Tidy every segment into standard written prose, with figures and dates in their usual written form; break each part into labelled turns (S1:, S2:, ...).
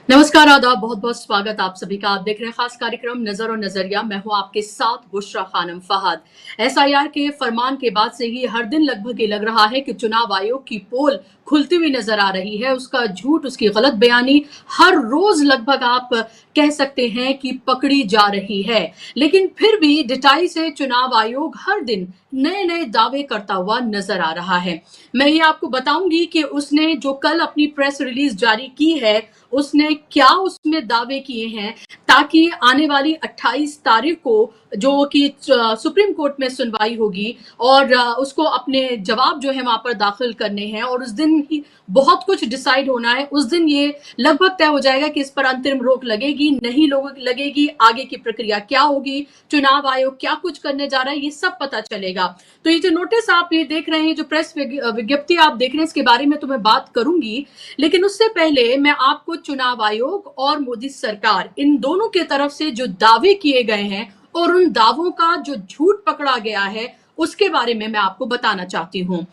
S1: नमस्कार, आदाब, बहुत बहुत स्वागत आप सभी का। आप देख रहे हैं खास कार्यक्रम नजर और नजरिया। मैं हूं आपके साथ बुशरा खानम फहद। एसआईआर के फरमान के बाद से ही हर दिन लगभग ये लग रहा है कि चुनाव आयोग की पोल खुलती हुई नजर आ रही है। उसका झूठ, उसकी गलत बयानी हर रोज लगभग आप कह सकते हैं कि पकड़ी जा रही है। लेकिन फिर भी डिटाई से चुनाव आयोग हर दिन नए नए दावे करता हुआ नजर आ रहा है। मैं ये आपको बताऊंगी कि उसने जो कल अपनी प्रेस रिलीज जारी की है, उसने क्या उसमें दावे किए हैं, ताकि आने वाली 28 तारीख को जो कि सुप्रीम कोर्ट में सुनवाई होगी और उसको अपने जवाब जो है वहां पर दाखिल करने हैं और उस दिन ही बहुत कुछ डिसाइड होना है। उस दिन ये लगभग तय हो जाएगा कि इस पर अंतरिम रोक लगेगी, नहीं लगेगी, आगे की प्रक्रिया क्या होगी, चुनाव आयोग क्या कुछ करने जा रहा है, ये सब पता चलेगा। तो ये जो नोटिस आप ये देख रहे हैं, जो प्रेस विज्ञप्ति आप देख रहे हैं, इसके बारे में तो मैं बात करूंगी, लेकिन उससे पहले मैं आपको चुनाव आयोग और मोदी सरकार इन दोनों के तरफ से जो दावे किए गए हैं और उन दावों का जो झूठ पकड़ा गया है उसके बारे में मैं आपको बताना चाहती हूं।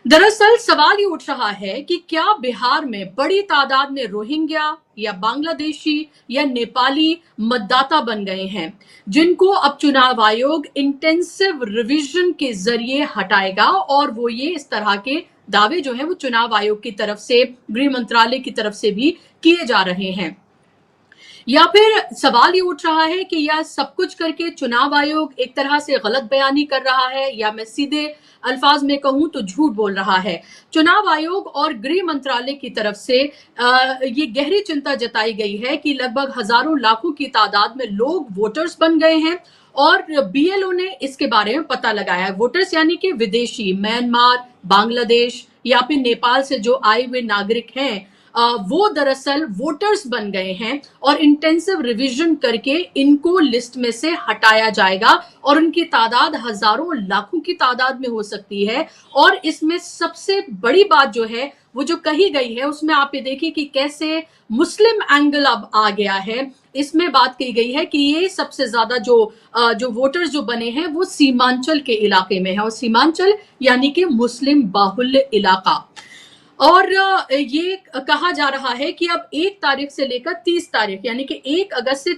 S1: दरअसल सवाल ये उठ रहा है कि क्या बिहार में बड़ी तादाद में रोहिंग्या या बांग्लादेशी या नेपाली मतदाता बन गए हैं, जिनको अब चुनाव आयोग इंटेंसिव रिवीजन के जरिए हटाएगा और वो ये इस तरह के दावे जो है वो चुनाव आयोग की तरफ से, गृह मंत्रालय की तरफ से भी किए जा रहे हैं। या फिर सवाल ये उठ रहा है कि यह सब कुछ करके चुनाव आयोग एक तरह से गलत बयानी कर रहा है, या मैं सीधे अल्फाज में कहूं तो झूठ बोल रहा है। चुनाव आयोग और गृह मंत्रालय की तरफ से ये गहरी चिंता जताई गई है कि लगभग हजारों लाखों की तादाद में लोग वोटर्स बन गए हैं और बीएलओ ने इसके बारे में पता लगाया है। वोटर्स यानी कि विदेशी, म्यांमार, बांग्लादेश या फिर नेपाल से जो आए हुए नागरिक हैं, वो दरअसल वोटर्स बन गए हैं और इंटेंसिव रिवीजन करके इनको लिस्ट में से हटाया जाएगा और उनकी तादाद हजारों लाखों की तादाद में हो सकती है। और इसमें सबसे बड़ी बात जो है वो जो कही गई है, उसमें आप ये देखिए कि कैसे मुस्लिम एंगल अब आ गया है। इसमें बात कही गई है कि ये सबसे ज्यादा जो वोटर्स जो बने हैं वो सीमांचल के इलाके में है, और सीमांचल यानी कि मुस्लिम बाहुल्य इलाका। और ये कहा जा रहा है कि अब 1 तारीख से लेकर 30 तारीख यानी कि 1 अगस्त से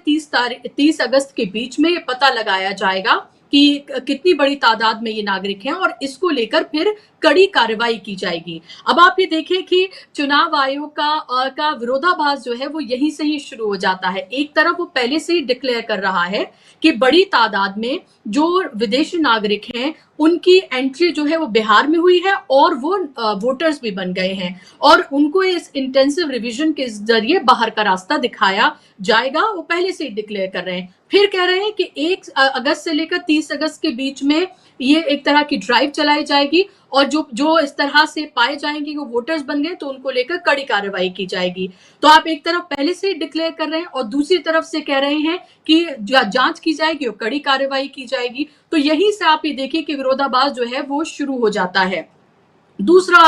S1: 30 अगस्त के बीच में ये पता लगाया जाएगा कि कितनी बड़ी तादाद में ये नागरिक हैं और इसको लेकर फिर कड़ी कार्रवाई की जाएगी। अब आप ये देखें कि चुनाव आयोग का विरोधाभास जो है वो यहीं से ही शुरू हो जाता है। एक तरफ वो पहले से ही डिक्लेयर कर रहा है कि बड़ी तादाद में जो विदेशी नागरिक हैं उनकी एंट्री जो है वो बिहार में हुई है और वो वोटर्स भी बन गए हैं और उनको इस इंटेंसिव रिवीजन के जरिए बाहर का रास्ता दिखाया जाएगा। वो पहले से ही डिक्लेयर कर रहे हैं। फिर कह रहे हैं कि 1 अगस्त से लेकर 30 अगस्त के बीच में ये एक तरह की ड्राइव चलाई जाएगी और जो इस तरह से पाए जाएंगे कि वो वोटर्स बन गए तो उनको लेकर कड़ी कार्रवाई की जाएगी। तो आप एक तरफ पहले से ही डिक्लेयर कर रहे हैं और दूसरी तरफ से कह रहे हैं कि जांच की जाएगी और कड़ी कार्रवाई की जाएगी। तो यहीं से आप ये देखिए कि विरोधाभास जो है वो शुरू हो जाता है। दूसरा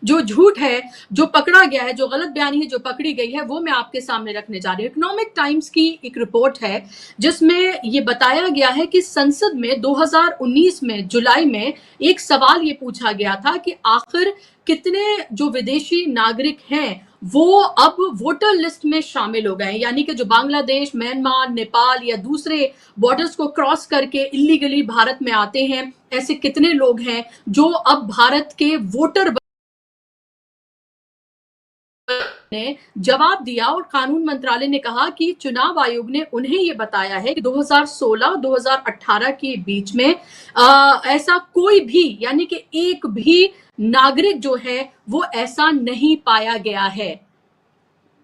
S1: जो झूठ है जो पकड़ा गया है, जो गलत बयानी है जो पकड़ी गई है, वो मैं आपके सामने रखने जा रही हूँ। इकोनॉमिक टाइम्स की एक रिपोर्ट है जिसमें ये बताया गया है कि संसद में 2019 में जुलाई में एक सवाल ये पूछा गया था कि आखिर कितने जो विदेशी नागरिक हैं वो अब वोटर लिस्ट में शामिल हो गए हैं, यानी कि जो बांग्लादेश, म्यांमार, नेपाल या दूसरे बॉर्डर्स को क्रॉस करके इलीगली भारत में आते हैं, ऐसे कितने लोग हैं जो अब भारत के वोटर ने जवाब दिया। और कानून मंत्रालय ने कहा कि चुनाव आयोग ने उन्हें यह बताया है कि 2016-2018 के बीच में ऐसा कोई भी यानी कि एक भी नागरिक जो है वो ऐसा नहीं पाया गया है।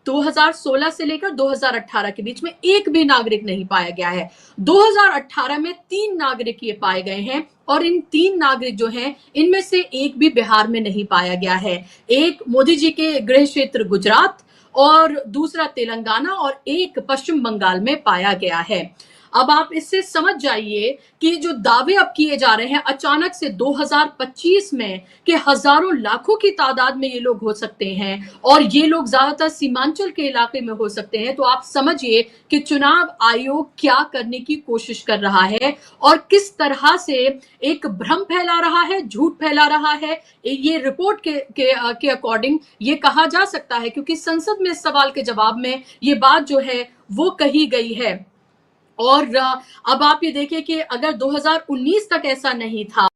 S1: 2016 से लेकर 2018 के बीच में एक भी नागरिक नहीं पाया गया है। 2018 में 3 नागरिक ये पाए गए हैं और इन 3 नागरिक जो हैं इनमें से एक भी बिहार में नहीं पाया गया है। एक मोदी जी के गृह क्षेत्र गुजरात और दूसरा तेलंगाना और एक पश्चिम बंगाल में पाया गया है। अब आप इससे समझ जाइए कि जो दावे अब किए जा रहे हैं अचानक से 2025 में कि हजारों लाखों की तादाद में ये लोग हो सकते हैं और ये लोग ज्यादातर सीमांचल के इलाके में हो सकते हैं, तो आप समझिए कि चुनाव आयोग क्या करने की कोशिश कर रहा है और किस तरह से एक भ्रम फैला रहा है, झूठ फैला रहा है। ये रिपोर्ट के अकॉर्डिंग ये कहा जा सकता है, क्योंकि संसद में इस सवाल के जवाब में ये बात जो है वो कही गई है। और अब आप ये देखिए कि अगर 2019 तक ऐसा नहीं था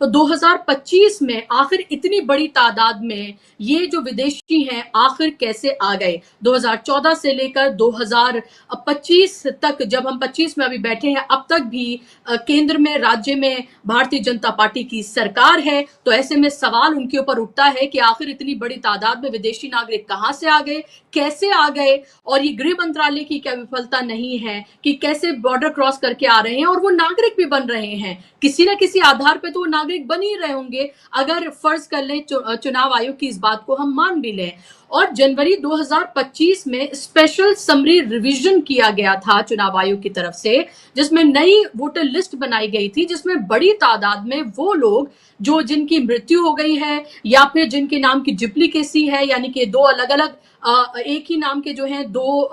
S1: तो 2025 में आखिर इतनी बड़ी तादाद में ये जो विदेशी हैं आखिर कैसे आ गए। 2014 से लेकर 2025 तक, जब हम 25 में अभी बैठे हैं, अब तक भी केंद्र में, राज्य में भारतीय जनता पार्टी की सरकार है। तो ऐसे में सवाल उनके ऊपर उठता है कि आखिर इतनी बड़ी तादाद में विदेशी नागरिक कहां से आ गए, कैसे आ गए। और ये गृह मंत्रालय की क्या विफलता नहीं है कि कैसे बॉर्डर क्रॉस करके आ रहे हैं और वो नागरिक भी बन रहे हैं। किसी ना किसी आधार पे तो वो नागरिक बन ही रहे होंगे, अगर फर्ज कर ले चुनाव आयोग की इस बात को हम मान भी लें। और जनवरी 2025 में स्पेशल समरी रिवीजन किया गया था चुनाव आयोग की तरफ से, जिसमें नई वोटर लिस्ट बनाई गई थी, जिसमें बड़ी तादाद में वो लोग जो जिनकी मृत्यु हो गई है या फिर जिनके नाम की डुप्लीकेसी है, यानी कि दो अलग अलग एक ही नाम के जो हैं दो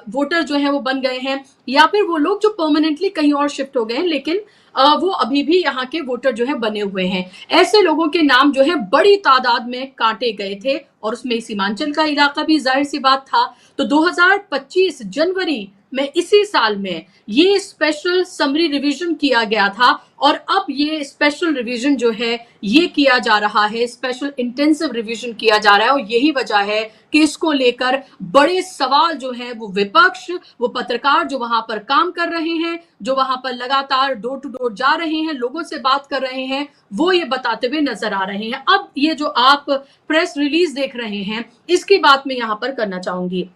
S1: वोटर जो हैं वो बन गए हैं, या फिर वो लोग जो परमानेंटली कहीं और शिफ्ट हो गए हैं लेकिन वो अभी भी यहाँ के वोटर जो है बने हुए हैं। ऐसे लोगों के नाम जो है बड़ी तादाद में काटे गए थे और उसमें सीमांचल का इलाका भी जाहिर सी बात था। तो 2025 जनवरी में, इसी साल में, ये स्पेशल समरी रिवीजन किया गया था और अब ये स्पेशल रिवीजन जो है ये किया जा रहा है, स्पेशल इंटेंसिव रिवीजन किया जा रहा है। और यही वजह है कि इसको लेकर बड़े सवाल जो हैं वो विपक्ष, वो पत्रकार जो वहां पर काम कर रहे हैं, जो वहां पर लगातार डोर टू डोर जा रहे हैं, लोगों से बात कर रहे हैं, वो ये बताते हुए नजर आ रहे हैं। अब ये जो आप प्रेस रिलीज देख रहे हैं, इसकी बात मैं यहां पर करना चाहूंगी।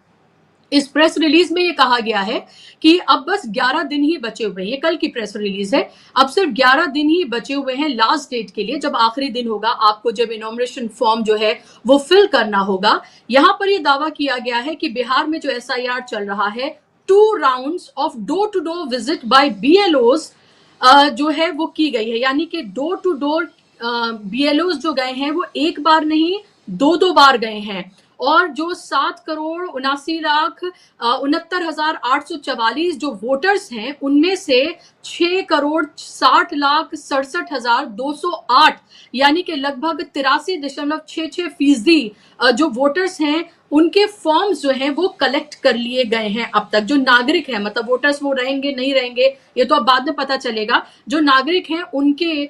S1: इस प्रेस रिलीज में ये कहा गया है कि अब बस 11 दिन ही बचे हुए हैं। ये कल की प्रेस रिलीज है। अब सिर्फ 11 दिन ही बचे हुए हैं लास्ट डेट के लिए, जब आखिरी दिन होगा आपको जब इनॉमिनेशन फॉर्म जो है वो फिल करना होगा। यहां पर ये दावा किया गया है कि बिहार में जो एसआईआर चल रहा है, 2 rounds of door to door visit by BLOs जो है वो की गई है। यानी कि डोर टू डोर बीएलओज जो गए हैं वो एक बार नहीं, 2 बार गए हैं। और जो 7,79,69,844 जो वोटर्स हैं, उनमें से 6,60,67,208 यानी कि लगभग 83.66% जो वोटर्स हैं उनके फॉर्म्स जो हैं वो कलेक्ट कर लिए गए हैं अब तक। जो नागरिक हैं, मतलब वोटर्स वो रहेंगे नहीं रहेंगे ये तो अब बाद में पता चलेगा, जो नागरिक हैं उनके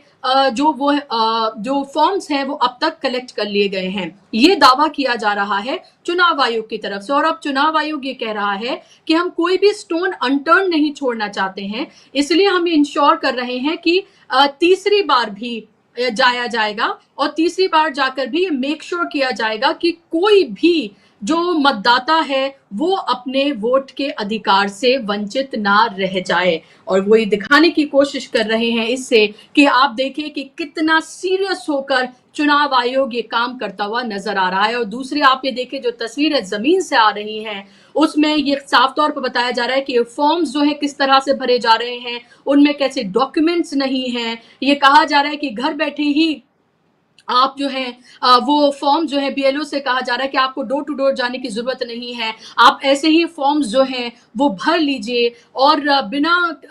S1: जो फॉर्म्स हैं वो अब तक कलेक्ट कर लिए गए हैं। ये दावा किया जा रहा है चुनाव आयोग की तरफ से। और अब चुनाव आयोग ये कह रहा है कि हम कोई भी स्टोन अनटर्न नहीं छोड़ना चाहते हैं, इसलिए हम इंश्योर कर रहे हैं कि तीसरी बार भी जाया जाएगा और तीसरी बार जाकर भी मेक श्योर किया जाएगा कि कोई भी जो मतदाता है वो अपने वोट के अधिकार से वंचित ना रह जाए। और वो ये दिखाने की कोशिश कर रहे हैं इससे कि आप देखिए कि कितना सीरियस होकर चुनाव आयोग ये काम करता हुआ नजर आ रहा है। और दूसरी आप ये देखिए जो तस्वीरें जमीन से आ रही हैं उसमें ये साफ तौर पर बताया जा रहा है कि ये फॉर्म्स जो है किस तरह से भरे जा रहे हैं, उनमें कैसे डॉक्यूमेंट्स नहीं हैं। ये कहा जा रहा है कि घर बैठे ही आप जो है वो फॉर्म जो है बीएलओ से कहा जा रहा है कि आपको डोर टू डोर जाने की जरूरत नहीं है, आप ऐसे ही फॉर्म्स जो हैं वो भर लीजिए। और बिना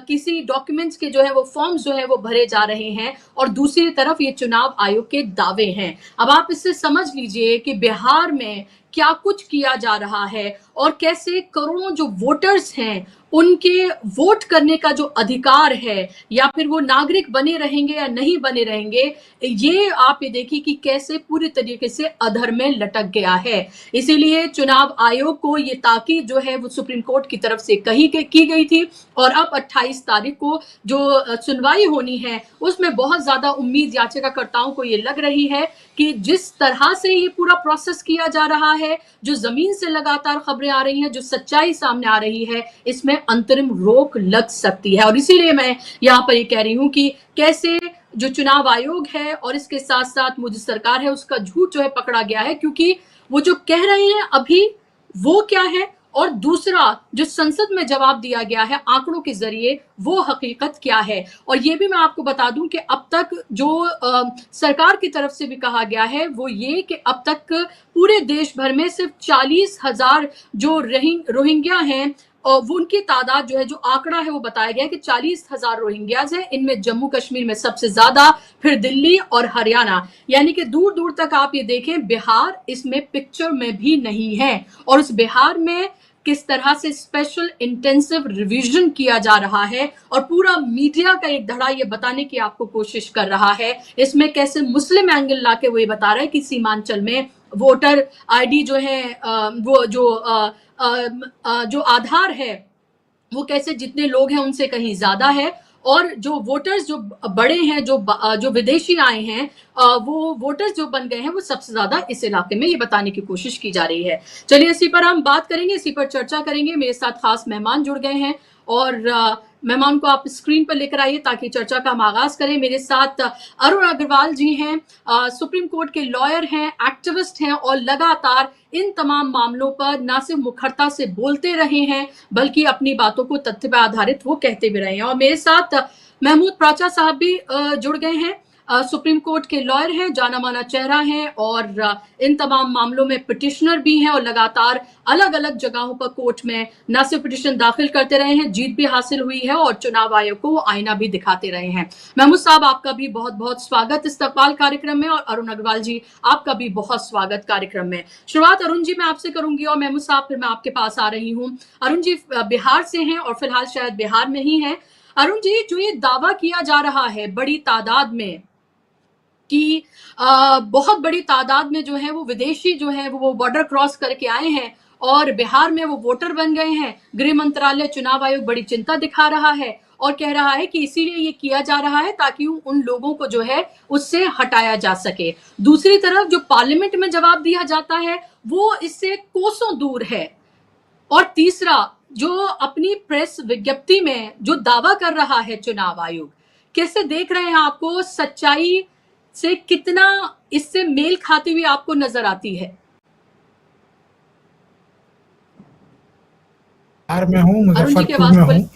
S1: किसी डॉक्यूमेंट्स के जो है वो फॉर्म्स जो है वो भरे जा रहे हैं। और दूसरी तरफ ये चुनाव आयोग के दावे हैं। अब आप इससे समझ लीजिए कि बिहार में क्या कुछ किया जा रहा है और कैसे करोड़ों जो वोटर्स हैं उनके वोट करने का जो अधिकार है, या फिर वो नागरिक बने रहेंगे या नहीं बने रहेंगे, ये आप ये देखिए कि कैसे पूरी तरीके से अधर में लटक गया है। इसीलिए चुनाव आयोग को ये ताकीद जो है वो सुप्रीम कोर्ट की तरफ से की गई थी। और अब 28 तारीख को जो सुनवाई होनी है उसमें बहुत ज्यादा उम्मीद याचिकाकर्ताओं को ये लग रही है कि जिस तरह से ये पूरा प्रोसेस किया जा रहा है, जो जमीन से लगातार खबरें आ रही हैं, जो सच्चाई सामने आ रही है, इसमें अंतरिम रोक लग सकती है। और इसीलिए मैं यहाँ पर ये कह रही हूँ कि कैसे जो चुनाव आयोग है और इसके साथ साथ मोदी सरकार है उसका झूठ जो है पकड़ा गया है, क्योंकि वो जो कह रहे हैं अभी वो क्या है और दूसरा जो संसद में जवाब दिया गया है आंकड़ों के जरिए, वो हकीकत क्या है। और ये भी मैं आपको बता दूं कि अब तक जो सरकार की तरफ से भी कहा गया है वो ये कि अब तक पूरे देश भर में सिर्फ 40,000 जो रोहिंग्या हैं, और वो उनकी तादाद जो है, जो आंकड़ा है वो बताया गया है कि 40,000 रोहिंग्याज हैं। इनमें जम्मू कश्मीर में सबसे ज्यादा, फिर दिल्ली और हरियाणा, यानी कि दूर दूर तक आप ये देखें बिहार इसमें पिक्चर में भी नहीं है। और उस बिहार में किस तरह से स्पेशल इंटेंसिव रिवीजन किया जा रहा है, और पूरा मीडिया का एक धड़ा ये बताने की आपको कोशिश कर रहा है, इसमें कैसे मुस्लिम एंगल लाके वो ये बता रहा है कि सीमांचल में वोटर आईडी जो है, वो जो आधार है वो कैसे जितने लोग हैं उनसे कहीं ज्यादा है, और जो वोटर्स जो बड़े हैं, जो विदेशी आए हैं, वो वोटर्स जो बन गए हैं वो सबसे ज्यादा इस इलाके में, ये बताने की कोशिश की जा रही है। चलिए इसी पर हम बात करेंगे, इसी पर चर्चा करेंगे। मेरे साथ खास मेहमान जुड़ गए हैं, और मेहमान को आप स्क्रीन पर लेकर आइए ताकि चर्चा का हम आगाज करें। मेरे साथ अरुण अग्रवाल जी हैं, सुप्रीम कोर्ट के लॉयर हैं, एक्टिविस्ट हैं, और लगातार इन तमाम मामलों पर ना सिर्फ मुखरता से बोलते रहे हैं बल्कि अपनी बातों को तथ्य पर आधारित वो कहते भी रहे हैं। और मेरे साथ महमूद प्राचा साहब भी जुड़ गए हैं, सुप्रीम कोर्ट के लॉयर हैं, जाना माना चेहरा हैं, और इन तमाम मामलों में पिटिशनर भी हैं, और लगातार अलग अलग जगहों पर कोर्ट में न सिर्फ पिटिशन दाखिल करते रहे हैं, जीत भी हासिल हुई है, और चुनाव आयोग को वो आईना भी दिखाते रहे हैं। महमूद साहब, आपका भी बहुत बहुत स्वागत इस्तकबाल कार्यक्रम में, और अरुण अग्रवाल जी आपका भी बहुत स्वागत कार्यक्रम में। शुरुआत अरुण जी मैं आपसे करूंगी, और महमूद साहब फिर मैं आपके पास आ रही हूँ। अरुण जी बिहार से हैं और फिलहाल शायद बिहार में ही हैं। अरुण जी, जो ये दावा किया जा रहा है बड़ी तादाद में कि बहुत बड़ी तादाद में जो है वो विदेशी जो है वो बॉर्डर क्रॉस करके आए हैं और बिहार में वो वोटर बन गए हैं, गृह मंत्रालय, चुनाव आयोग बड़ी चिंता दिखा रहा है और कह रहा है कि इसीलिए ये किया जा रहा है ताकि उन लोगों को जो है उससे हटाया जा सके। दूसरी तरफ जो पार्लियामेंट में जवाब दिया जाता है वो इससे कोसों दूर है। और तीसरा, जो अपनी प्रेस विज्ञप्ति में जो दावा कर रहा है चुनाव आयोग, कैसे देख रहे हैं आपको, सच्चाई से कितना इससे मेल खाती हुई आपको नजर आती है?
S2: बिहार में हूँ, मुजफ्फरपुर में हूँ।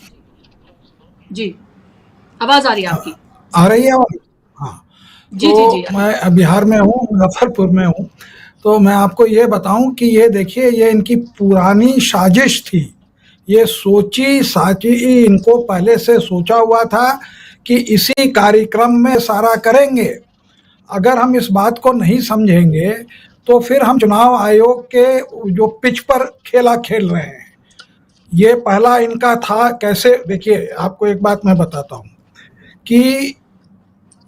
S1: जी, आवाज आ रही है आपकी?
S2: आ रही है आवाज? हाँ,
S1: जी
S2: तो
S1: जी जी।
S2: मैं बिहार में हूँ, मुजफ्फरपुर में हूँ। तो मैं आपको ये बताऊं कि ये देखिए, ये इनकी पुरानी साजिश थी। ये सोची साची, इनको पहले से सोचा हुआ था कि इसी कार्यक्रम में सारा करेंगे। अगर हम इस बात को नहीं समझेंगे तो फिर हम चुनाव आयोग के जो पिच पर खेला खेल रहे हैं। ये पहला इनका था। कैसे, देखिए आपको एक बात मैं बताता हूँ कि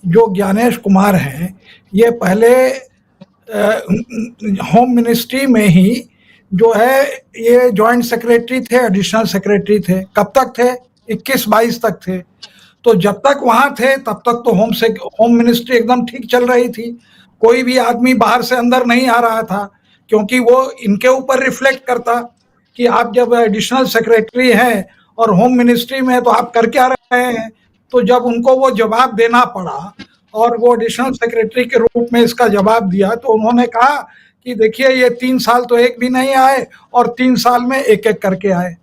S2: जो ज्ञानेश कुमार हैं, ये पहले होम मिनिस्ट्री में ही जो है ये जॉइंट सेक्रेटरी थे, एडिशनल सेक्रेटरी थे। कब तक थे? 21-22 तक थे। तो जब तक वहां थे तब तक तो होम मिनिस्ट्री एकदम ठीक चल रही थी। कोई भी आदमी बाहर से अंदर नहीं आ रहा था, क्योंकि वो इनके ऊपर रिफ्लेक्ट करता कि आप जब एडिशनल सेक्रेटरी हैं और होम मिनिस्ट्री में तो आप कर क्या रहे हैं। तो जब उनको वो जवाब देना पड़ा और वो एडिशनल सेक्रेटरी के रूप में इसका जवाब दिया, तो उन्होंने कहा कि देखिए ये 3 साल तो एक भी नहीं आए और 3 साल में एक एक करके आए।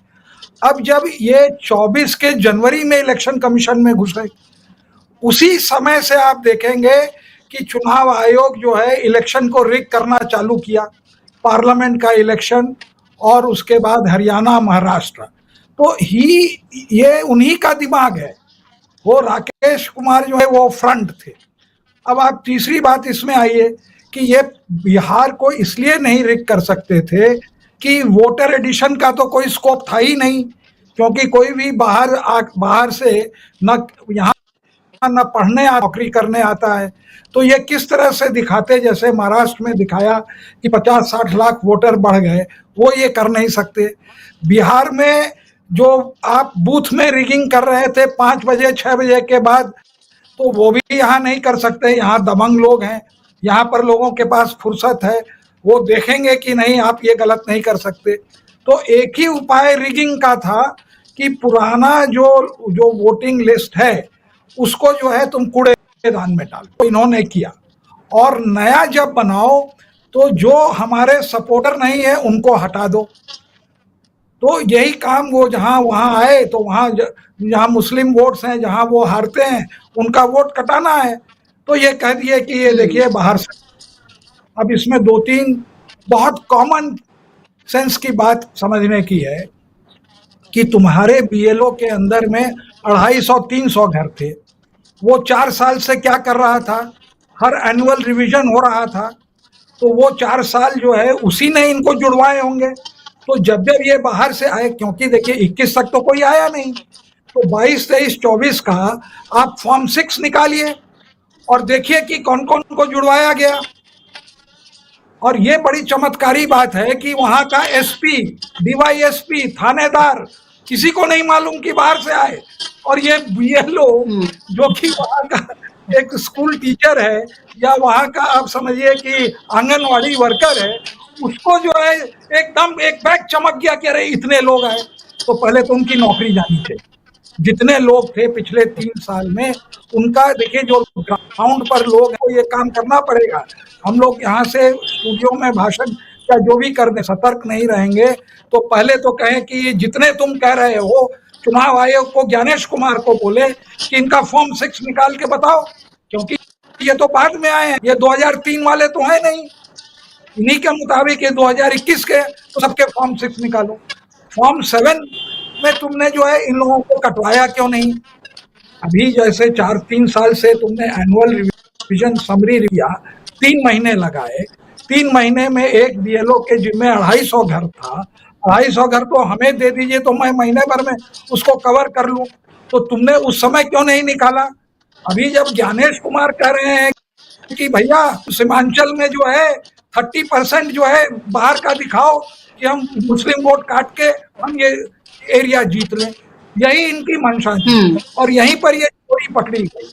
S2: अब जब ये 24 के जनवरी में इलेक्शन कमीशन में घुसे, उसी समय से आप देखेंगे कि चुनाव आयोग जो है इलेक्शन को रिग करना चालू किया, पार्लियामेंट का इलेक्शन और उसके बाद हरियाणा, महाराष्ट्र। तो ये उन्हीं का दिमाग है। वो राकेश कुमार जो है वो फ्रंट थे। अब आप तीसरी बात इसमें आइए कि ये बिहार को इसलिए नहीं रिग कर सकते थे कि वोटर एडिशन का तो कोई स्कोप था ही नहीं, क्योंकि कोई भी बाहर से न यहाँ न पढ़ने नौकरी करने आता है। तो ये किस तरह से दिखाते, जैसे महाराष्ट्र में दिखाया कि 50-60 लाख वोटर बढ़ गए, वो ये कर नहीं सकते। बिहार में जो आप बूथ में रिगिंग कर रहे थे 5 बजे 6 बजे के बाद, तो वो भी यहाँ नहीं कर सकते। यहाँ दबंग लोग हैं, यहाँ पर लोगों के पास फुर्सत है, वो देखेंगे कि नहीं आप ये गलत नहीं कर सकते। तो एक ही उपाय रिगिंग का था कि पुराना जो वोटिंग लिस्ट है उसको जो है तुम कूड़ेदान में डालो। तो इन्होंने किया, और नया जब बनाओ तो जो हमारे सपोर्टर नहीं है उनको हटा दो। तो यही काम वो जहां वहां आए तो वहां जहां मुस्लिम वोट्स हैं, जहां वो हारते हैं, उनका वोट कटाना है। तो ये कह दिए कि ये देखिए बाहर से। अब इसमें 2-3 बहुत कॉमन सेंस की बात समझने की है कि तुम्हारे बीएलओ के अंदर में 250-300 घर थे। वो 4 साल से क्या कर रहा था? हर एनुअल रिवीजन हो रहा था, तो वो 4 साल जो है उसी ने इनको जुड़वाए होंगे। तो जब जब ये बाहर से आए, क्योंकि देखिए 21 तक तो कोई आया नहीं, तो 22, 23, 24 का आप फॉर्म 6 निकालिए और देखिए कि कौन कौन को जुड़वाया गया। और ये बड़ी चमत्कारी बात है कि वहां का एसपी, डीवाईएसपी, थानेदार, किसी को नहीं मालूम कि बाहर से आए। और ये बीएलओ जो कि वहां का एक स्कूल टीचर है या वहां का आप समझिए कि आंगनवाड़ी वर्कर है, उसको जो है एकदम एक बैग चमक गया कि अरे इतने लोग आए। तो पहले तो उनकी नौकरी जानी चाहिए। जितने लोग थे पिछले 3 साल में, उनका देखिए जो ग्राउंड पर लोग हैं, ये काम करना पड़ेगा। हम लोग यहाँ से स्टूडियो में भाषण या जो भी कर दे, सतर्क नहीं रहेंगे तो पहले तो कहें कि जितने तुम कह रहे हो, चुनाव आयोग को, ज्ञानेश कुमार को बोले कि इनका फॉर्म 6 निकाल के बताओ, क्योंकि ये तो बाद में आए हैं, ये 2003 वाले तो है नहीं। इन्हीं के मुताबिक ये 2021 के, तो सबके फॉर्म 6 निकालो। फॉर्म 7 में तुमने जो है इन लोगों को कटवाया क्यों नहीं? अभी जैसे 3 साल से तुमने एनुअल रिवीजन समरी लिया, 3 महीने लगाए, 3 महीने में एक बीएलओ के जिम्मे 250 घर था। 250 घर तो हमें दे दीजिए तो मैं महीने भर में उसको कवर कर लूं। तो तुमने उस समय क्यों नहीं निकाला? अभी जब ज्ञानेश कुमार कह रहे हैं कि भैया सीमांचल में जो है 30% जो है बाहर का दिखाओ कि हम मुस्लिम वोट काट के हम ये एरिया जीत लें, यही इनकी मंशा थी और यहीं पर ये चोरी पकड़ी गई।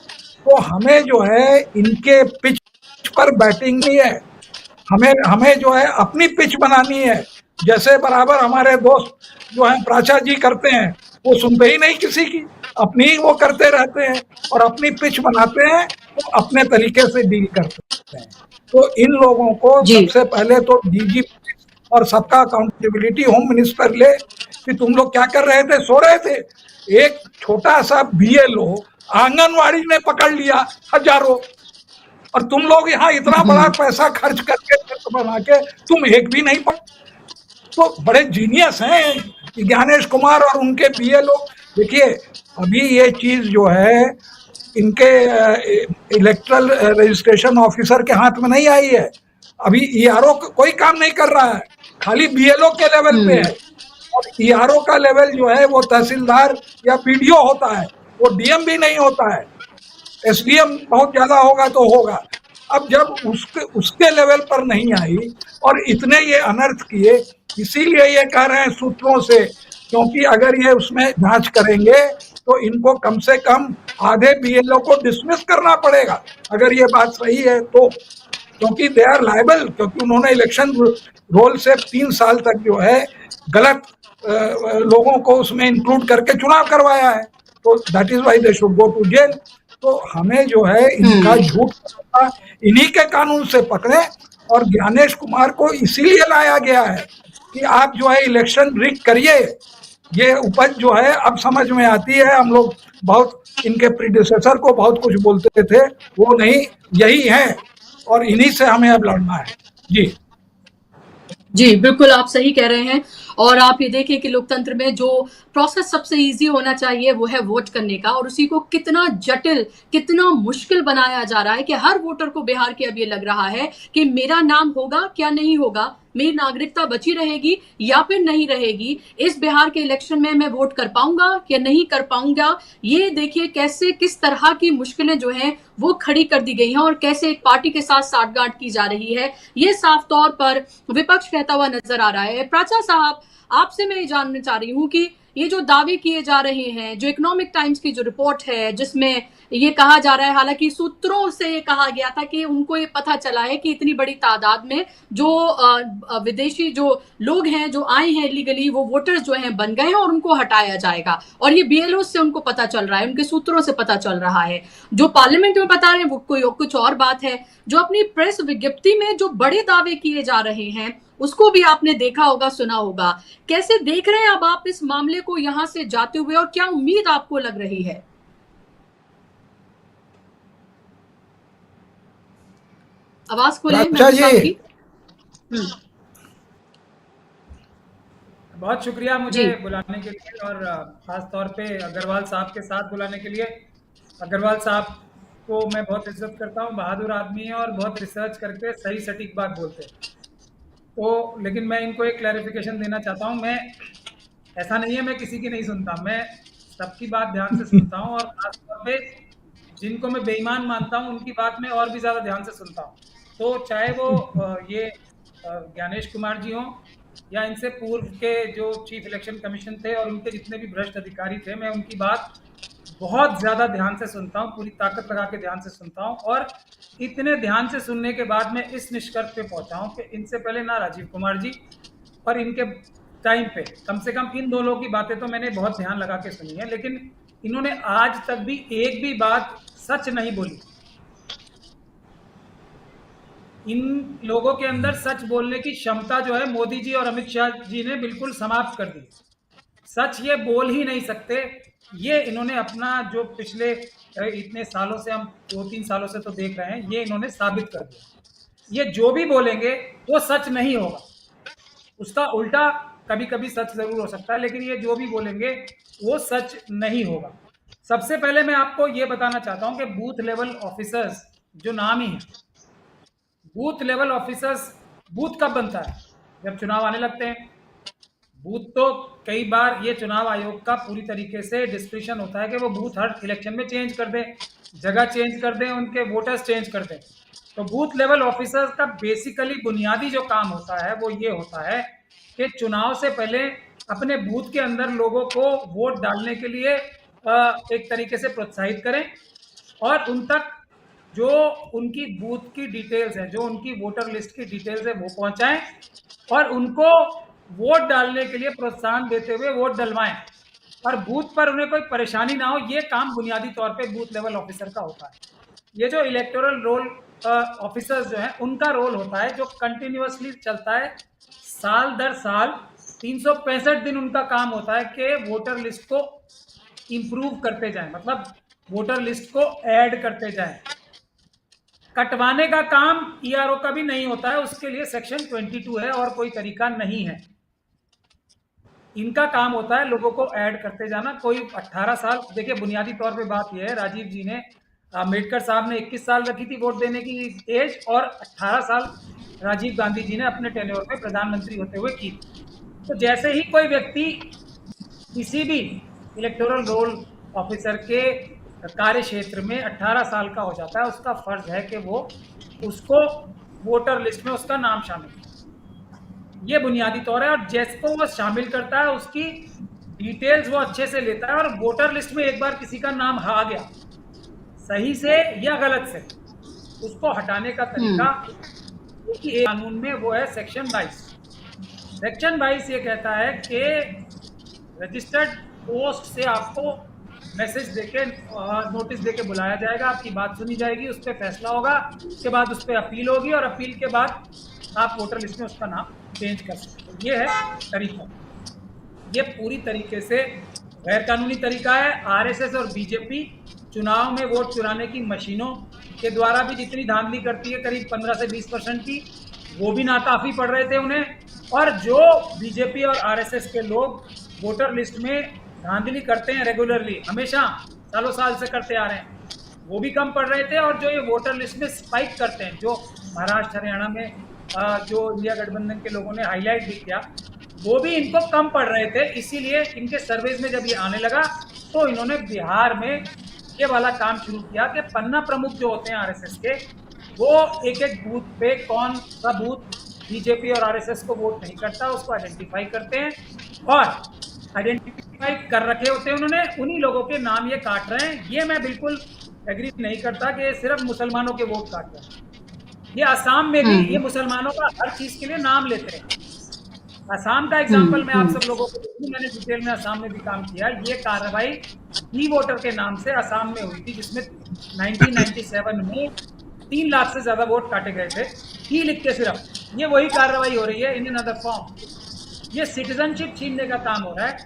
S2: तो हमें जो है इनके पिच पर बैटिंग नहीं है, हमें जो है अपनी पिच बनानी है। जैसे बराबर हमारे दोस्त जो है प्राचा जी करते हैं, वो सुनते ही नहीं किसी की, अपनी ही वो करते रहते हैं और अपनी पिच बनाते हैं, तो अपने तरीके से डील करते हैं। तो इन लोगों को सबसे पहले तो डीजी और सबका अकाउंटेबिलिटी होम मिनिस्टर ले कि तुम लोग क्या कर रहे थे, सो रहे थे। एक छोटा सा बीएलओ आंगनवाड़ी ने पकड़ लिया हजारों, और तुम लोग यहाँ इतना बड़ा पैसा खर्च करके बना के तुम एक भी नहीं पढ़। तो बड़े जीनियस हैं ज्ञानेश कुमार और उनके बीएलओ। देखिए अभी ये चीज जो है इनके इलेक्ट्रल रजिस्ट्रेशन ऑफिसर के हाथ में नहीं आई है। अभी ईआरओ कोई काम नहीं कर रहा है, खाली बीएलओ के लेवल पे है। और ईआरओ का लेवल जो है वो तहसीलदार या पीडीओ होता है, वो डीएम भी नहीं होता है। एसडीएम बहुत ज्यादा होगा तो होगा। अब जब उसके लेवल पर नहीं आई और इतने ये अनर्थ किए, इसीलिए ये कह रहे हैं सूत्रों से, क्योंकि अगर ये उसमें जांच करेंगे तो इनको कम से कम आधे बीएलओ को डिसमिस करना पड़ेगा, अगर ये बात सही है तो। क्योंकि दे आर लायबल, क्योंकि उन्होंने इलेक्शन रोल से 3 साल तक जो है गलत लोगों को उसमें इंक्लूड करके चुनाव करवाया है, तो that is why they should go to jail. तो हमें जो है इनका झूठ इन्हीं के कानून से पकड़े। और ज्ञानेश कुमार को इसीलिए लाया गया है कि आप जो है इलेक्शन रिग करिए। ये उपज जो है अब समझ में आती है। हम लोग बहुत इनके प्रीडिसेसर को बहुत कुछ बोलते थे, वो नहीं, यही है और इन्हीं से हमें अब लड़ना है।
S1: जी बिल्कुल, आप सही कह रहे हैं। और आप ये देखें कि लोकतंत्र में जो प्रोसेस सबसे इजी होना चाहिए वो है वोट करने का, और उसी को कितना जटिल, कितना मुश्किल बनाया जा रहा है कि हर वोटर को बिहार के अब ये लग रहा है कि मेरा नाम होगा क्या नहीं होगा, मेरी नागरिकता बची रहेगी या फिर नहीं रहेगी, इस बिहार के इलेक्शन में मैं वोट कर पाऊंगा या नहीं कर पाऊंगा। ये देखिए कैसे किस तरह की मुश्किलें जो हैं वो खड़ी कर दी गई हैं और कैसे एक पार्टी के साथ साठगांठ की जा रही है, ये साफ तौर पर विपक्ष कहता हुआ नजर आ रहा है। प्राचा साहब, आपसे मैं ये जानना चाह रही हूँ कि ये जो दावे किए जा रहे हैं, जो इकोनॉमिक टाइम्स की जो रिपोर्ट है जिसमें ये कहा जा रहा है, हालांकि सूत्रों से ये कहा गया था कि उनको ये पता चला है कि इतनी बड़ी तादाद में जो विदेशी जो लोग हैं जो आए हैं इलीगली, वो वोटर्स जो हैं बन गए हैं और उनको हटाया जाएगा, और ये बीएलओ से उनको पता चल रहा है, उनके सूत्रों से पता चल रहा है। जो पार्लियामेंट में बता रहे हैं वो कोई कुछ और बात है, जो अपनी प्रेस विज्ञप्ति में जो बड़े दावे किए जा रहे हैं उसको भी आपने देखा होगा, सुना होगा। कैसे देख रहे हैं अब आप इस मामले को यहां से जाते हुए, और क्या उम्मीद आपको लग रही है? आवाज खोलें
S2: अच्छा
S1: महबूब साहब
S2: जी,
S1: की।
S3: बहुत शुक्रिया मुझे
S1: जी।
S3: बुलाने के लिए, और ख़ास तौर पे अग्रवाल साहब के साथ बुलाने के लिए। अग्रवाल साहब को मैं बहुत इज्जत करता हूँ, बहादुर आदमी है और बहुत रिसर्च करके सही सटीक बात बोलते हैं। तो लेकिन मैं इनको एक क्लैरिफिकेशन देना चाहता हूँ। मैं, ऐसा नहीं है मैं किसी की नहीं सुनता, मैं सबकी बात ध्यान से सुनता हूँ, और ख़ास तौर पे जिनको मैं बेईमान मानता हूँ उनकी बात मैं और भी ज़्यादा ध्यान से सुनता हूँ। तो चाहे वो ये ज्ञानेश कुमार जी हों, या इनसे पूर्व के जो चीफ इलेक्शन कमीशन थे और उनके जितने भी भ्रष्ट अधिकारी थे, मैं उनकी बात बहुत ज़्यादा ध्यान से सुनता हूँ, पूरी ताकत लगा के ध्यान से सुनता हूँ। और इतने ध्यान से सुनने के बाद मैं इस निष्कर्ष पे पहुंचा हूँ कि इनसे पहले ना राजीव कुमार जी, और इनके टाइम पे कम से कम इन दोनों की बातें तो मैंने बहुत ध्यान लगा के सुनी है, लेकिन इन्होंने आज तक भी एक भी बात सच नहीं बोली। इन लोगों के अंदर सच बोलने की क्षमता जो है मोदी जी और अमित शाह जी ने बिल्कुल समाप्त कर दी। सच ये बोल ही नहीं सकते। ये इन्होंने अपना जो पिछले इतने सालों से, हम 2-3 सालों से तो देख रहे हैं, ये इन्होंने साबित कर दिया। ये जो भी बोलेंगे वो सच नहीं होगा, उसका उल्टा कभी कभी सच जरूर हो सकता है, लेकिन ये जो भी बोलेंगे वो सच नहीं होगा। सबसे पहले मैं आपको ये बताना चाहता हूं कि बूथ लेवल ऑफिसर्स जो नाम ही है, बूथ लेवल ऑफिसर्स, बूथ कब बनता है? जब चुनाव आने लगते हैं। बूथ तो कई बार ये चुनाव आयोग का पूरी तरीके से डिस्क्रिप्शन होता है कि वो बूथ हर इलेक्शन में चेंज कर दें, जगह चेंज कर दें, उनके वोटर्स चेंज कर दें। तो बूथ लेवल ऑफिसर्स का बेसिकली बुनियादी जो काम होता है वो ये होता है कि चुनाव से पहले अपने बूथ के अंदर लोगों को वोट डालने के लिए एक तरीके से प्रोत्साहित करें, और उन तक जो उनकी बूथ की डिटेल्स है, जो उनकी वोटर लिस्ट की डिटेल्स है, वो पहुंचाएं, और उनको वोट डालने के लिए प्रोत्साहन देते हुए वोट डलवाएं, और बूथ पर उन्हें कोई परेशानी ना हो। ये काम बुनियादी तौर पे बूथ लेवल ऑफिसर का होता है। ये जो इलेक्टोरल रोल ऑफिसर्स जो हैं, उनका रोल होता है जो कंटिन्यूअसली चलता है, साल दर साल 365 दिन उनका काम होता है कि वोटर लिस्ट को इंप्रूव करते जाएं, मतलब वोटर लिस्ट को ऐड करते जाएं। कटवाने का काम ईआरओ का भी नहीं होता है, उसके लिए सेक्शन 22 है और कोई तरीका नहीं है। इनका काम होता है लोगों को ऐड करते जाना। कोई 18 साल, देखिए बुनियादी तौर पे बात यह है, राजीव जी ने, अम्बेडकर साहब ने 21 साल रखी थी वोट देने की एज, और 18 साल राजीव गांधी जी ने अपने टेन्योर में प्रधानमंत्री होते हुए की। तो जैसे ही कोई व्यक्ति किसी भी इलेक्टोरल रोल ऑफिसर के कार्य क्षेत्र में 18 साल का हो जाता है, उसका फर्ज है कि वो उसको वोटर लिस्ट में उसका नाम शामिल करे। ये बुनियादी तौर है, और जैसे वो शामिल करता है उसकी डिटेल्स वो अच्छे से लेता है, और वोटर लिस्ट में एक बार किसी का नाम आ गया, सही से या गलत से, उसको हटाने का तरीका एक कानून में वो है सेक्शन 22। सेक्शन 22 ये कहता है कि रजिस्टर्ड पोस्ट से आपको मैसेज देके, नोटिस देके बुलाया जाएगा, आपकी बात सुनी जाएगी, उस पर फैसला होगा, उसके बाद उस पर अपील होगी, और अपील के बाद आप वोटर लिस्ट में उसका नाम चेंज कर सकते हैं। ये है तरीका। ये पूरी तरीके से गैर कानूनी तरीका है। आरएसएस और बीजेपी चुनाव में वोट चुराने की मशीनों के द्वारा भी जितनी धांधली करती है, करीब 15 से 20% की, वो भी नाकाफी पड़ रहे थे उन्हें। और जो बीजेपी और आरएसएस के लोग वोटर लिस्ट में धांधली करते हैं रेगुलरली, हमेशा सालों साल से करते आ रहे हैं, वो भी कम पड़ रहे थे। और जो ये वोटर लिस्ट में स्पाइक करते हैं, जो महाराष्ट्र हरियाणा में जो इंडिया गठबंधन के लोगों ने हाईलाइट भी किया, वो भी इनको कम पड़ रहे थे। इसीलिए इनके सर्वेज में जब ये आने लगा तो इन्होंने बिहार में ये वाला काम शुरू किया कि पन्ना प्रमुख जो होते हैं आरएसएस के, वो एक एक बूथ पे कौन सा बूथ बीजेपी और आरएसएस को वोट नहीं करता, उसको आइडेंटिफाई करते हैं, और आइडेंटिफाई कर रखे होते हैं उन्होंने, उन्हीं लोगों के नाम ये काट रहे हैं। ये मैं बिल्कुल एग्री नहीं करता कि सिर्फ मुसलमानों के वोट काट रहे हैं। ये असम में भी ये मुसलमानों का हर चीज के लिए नाम लेते हैं। असम का एग्जाम्पल मैं आप सब लोगों को दूं, मैंने डिटेल में असम में भी काम किया। ये कार्रवाई डी वोटर के नाम से असम में हुई थी, जिसमें 1997 में 3 लाख से ज्यादा वोट काटे गए थे, ही लिख के सिर्फ। ये वही कार्रवाई हो रही है इन अनदर फॉर्म। ये सिटीजनशिप छीनने का काम हो रहा है,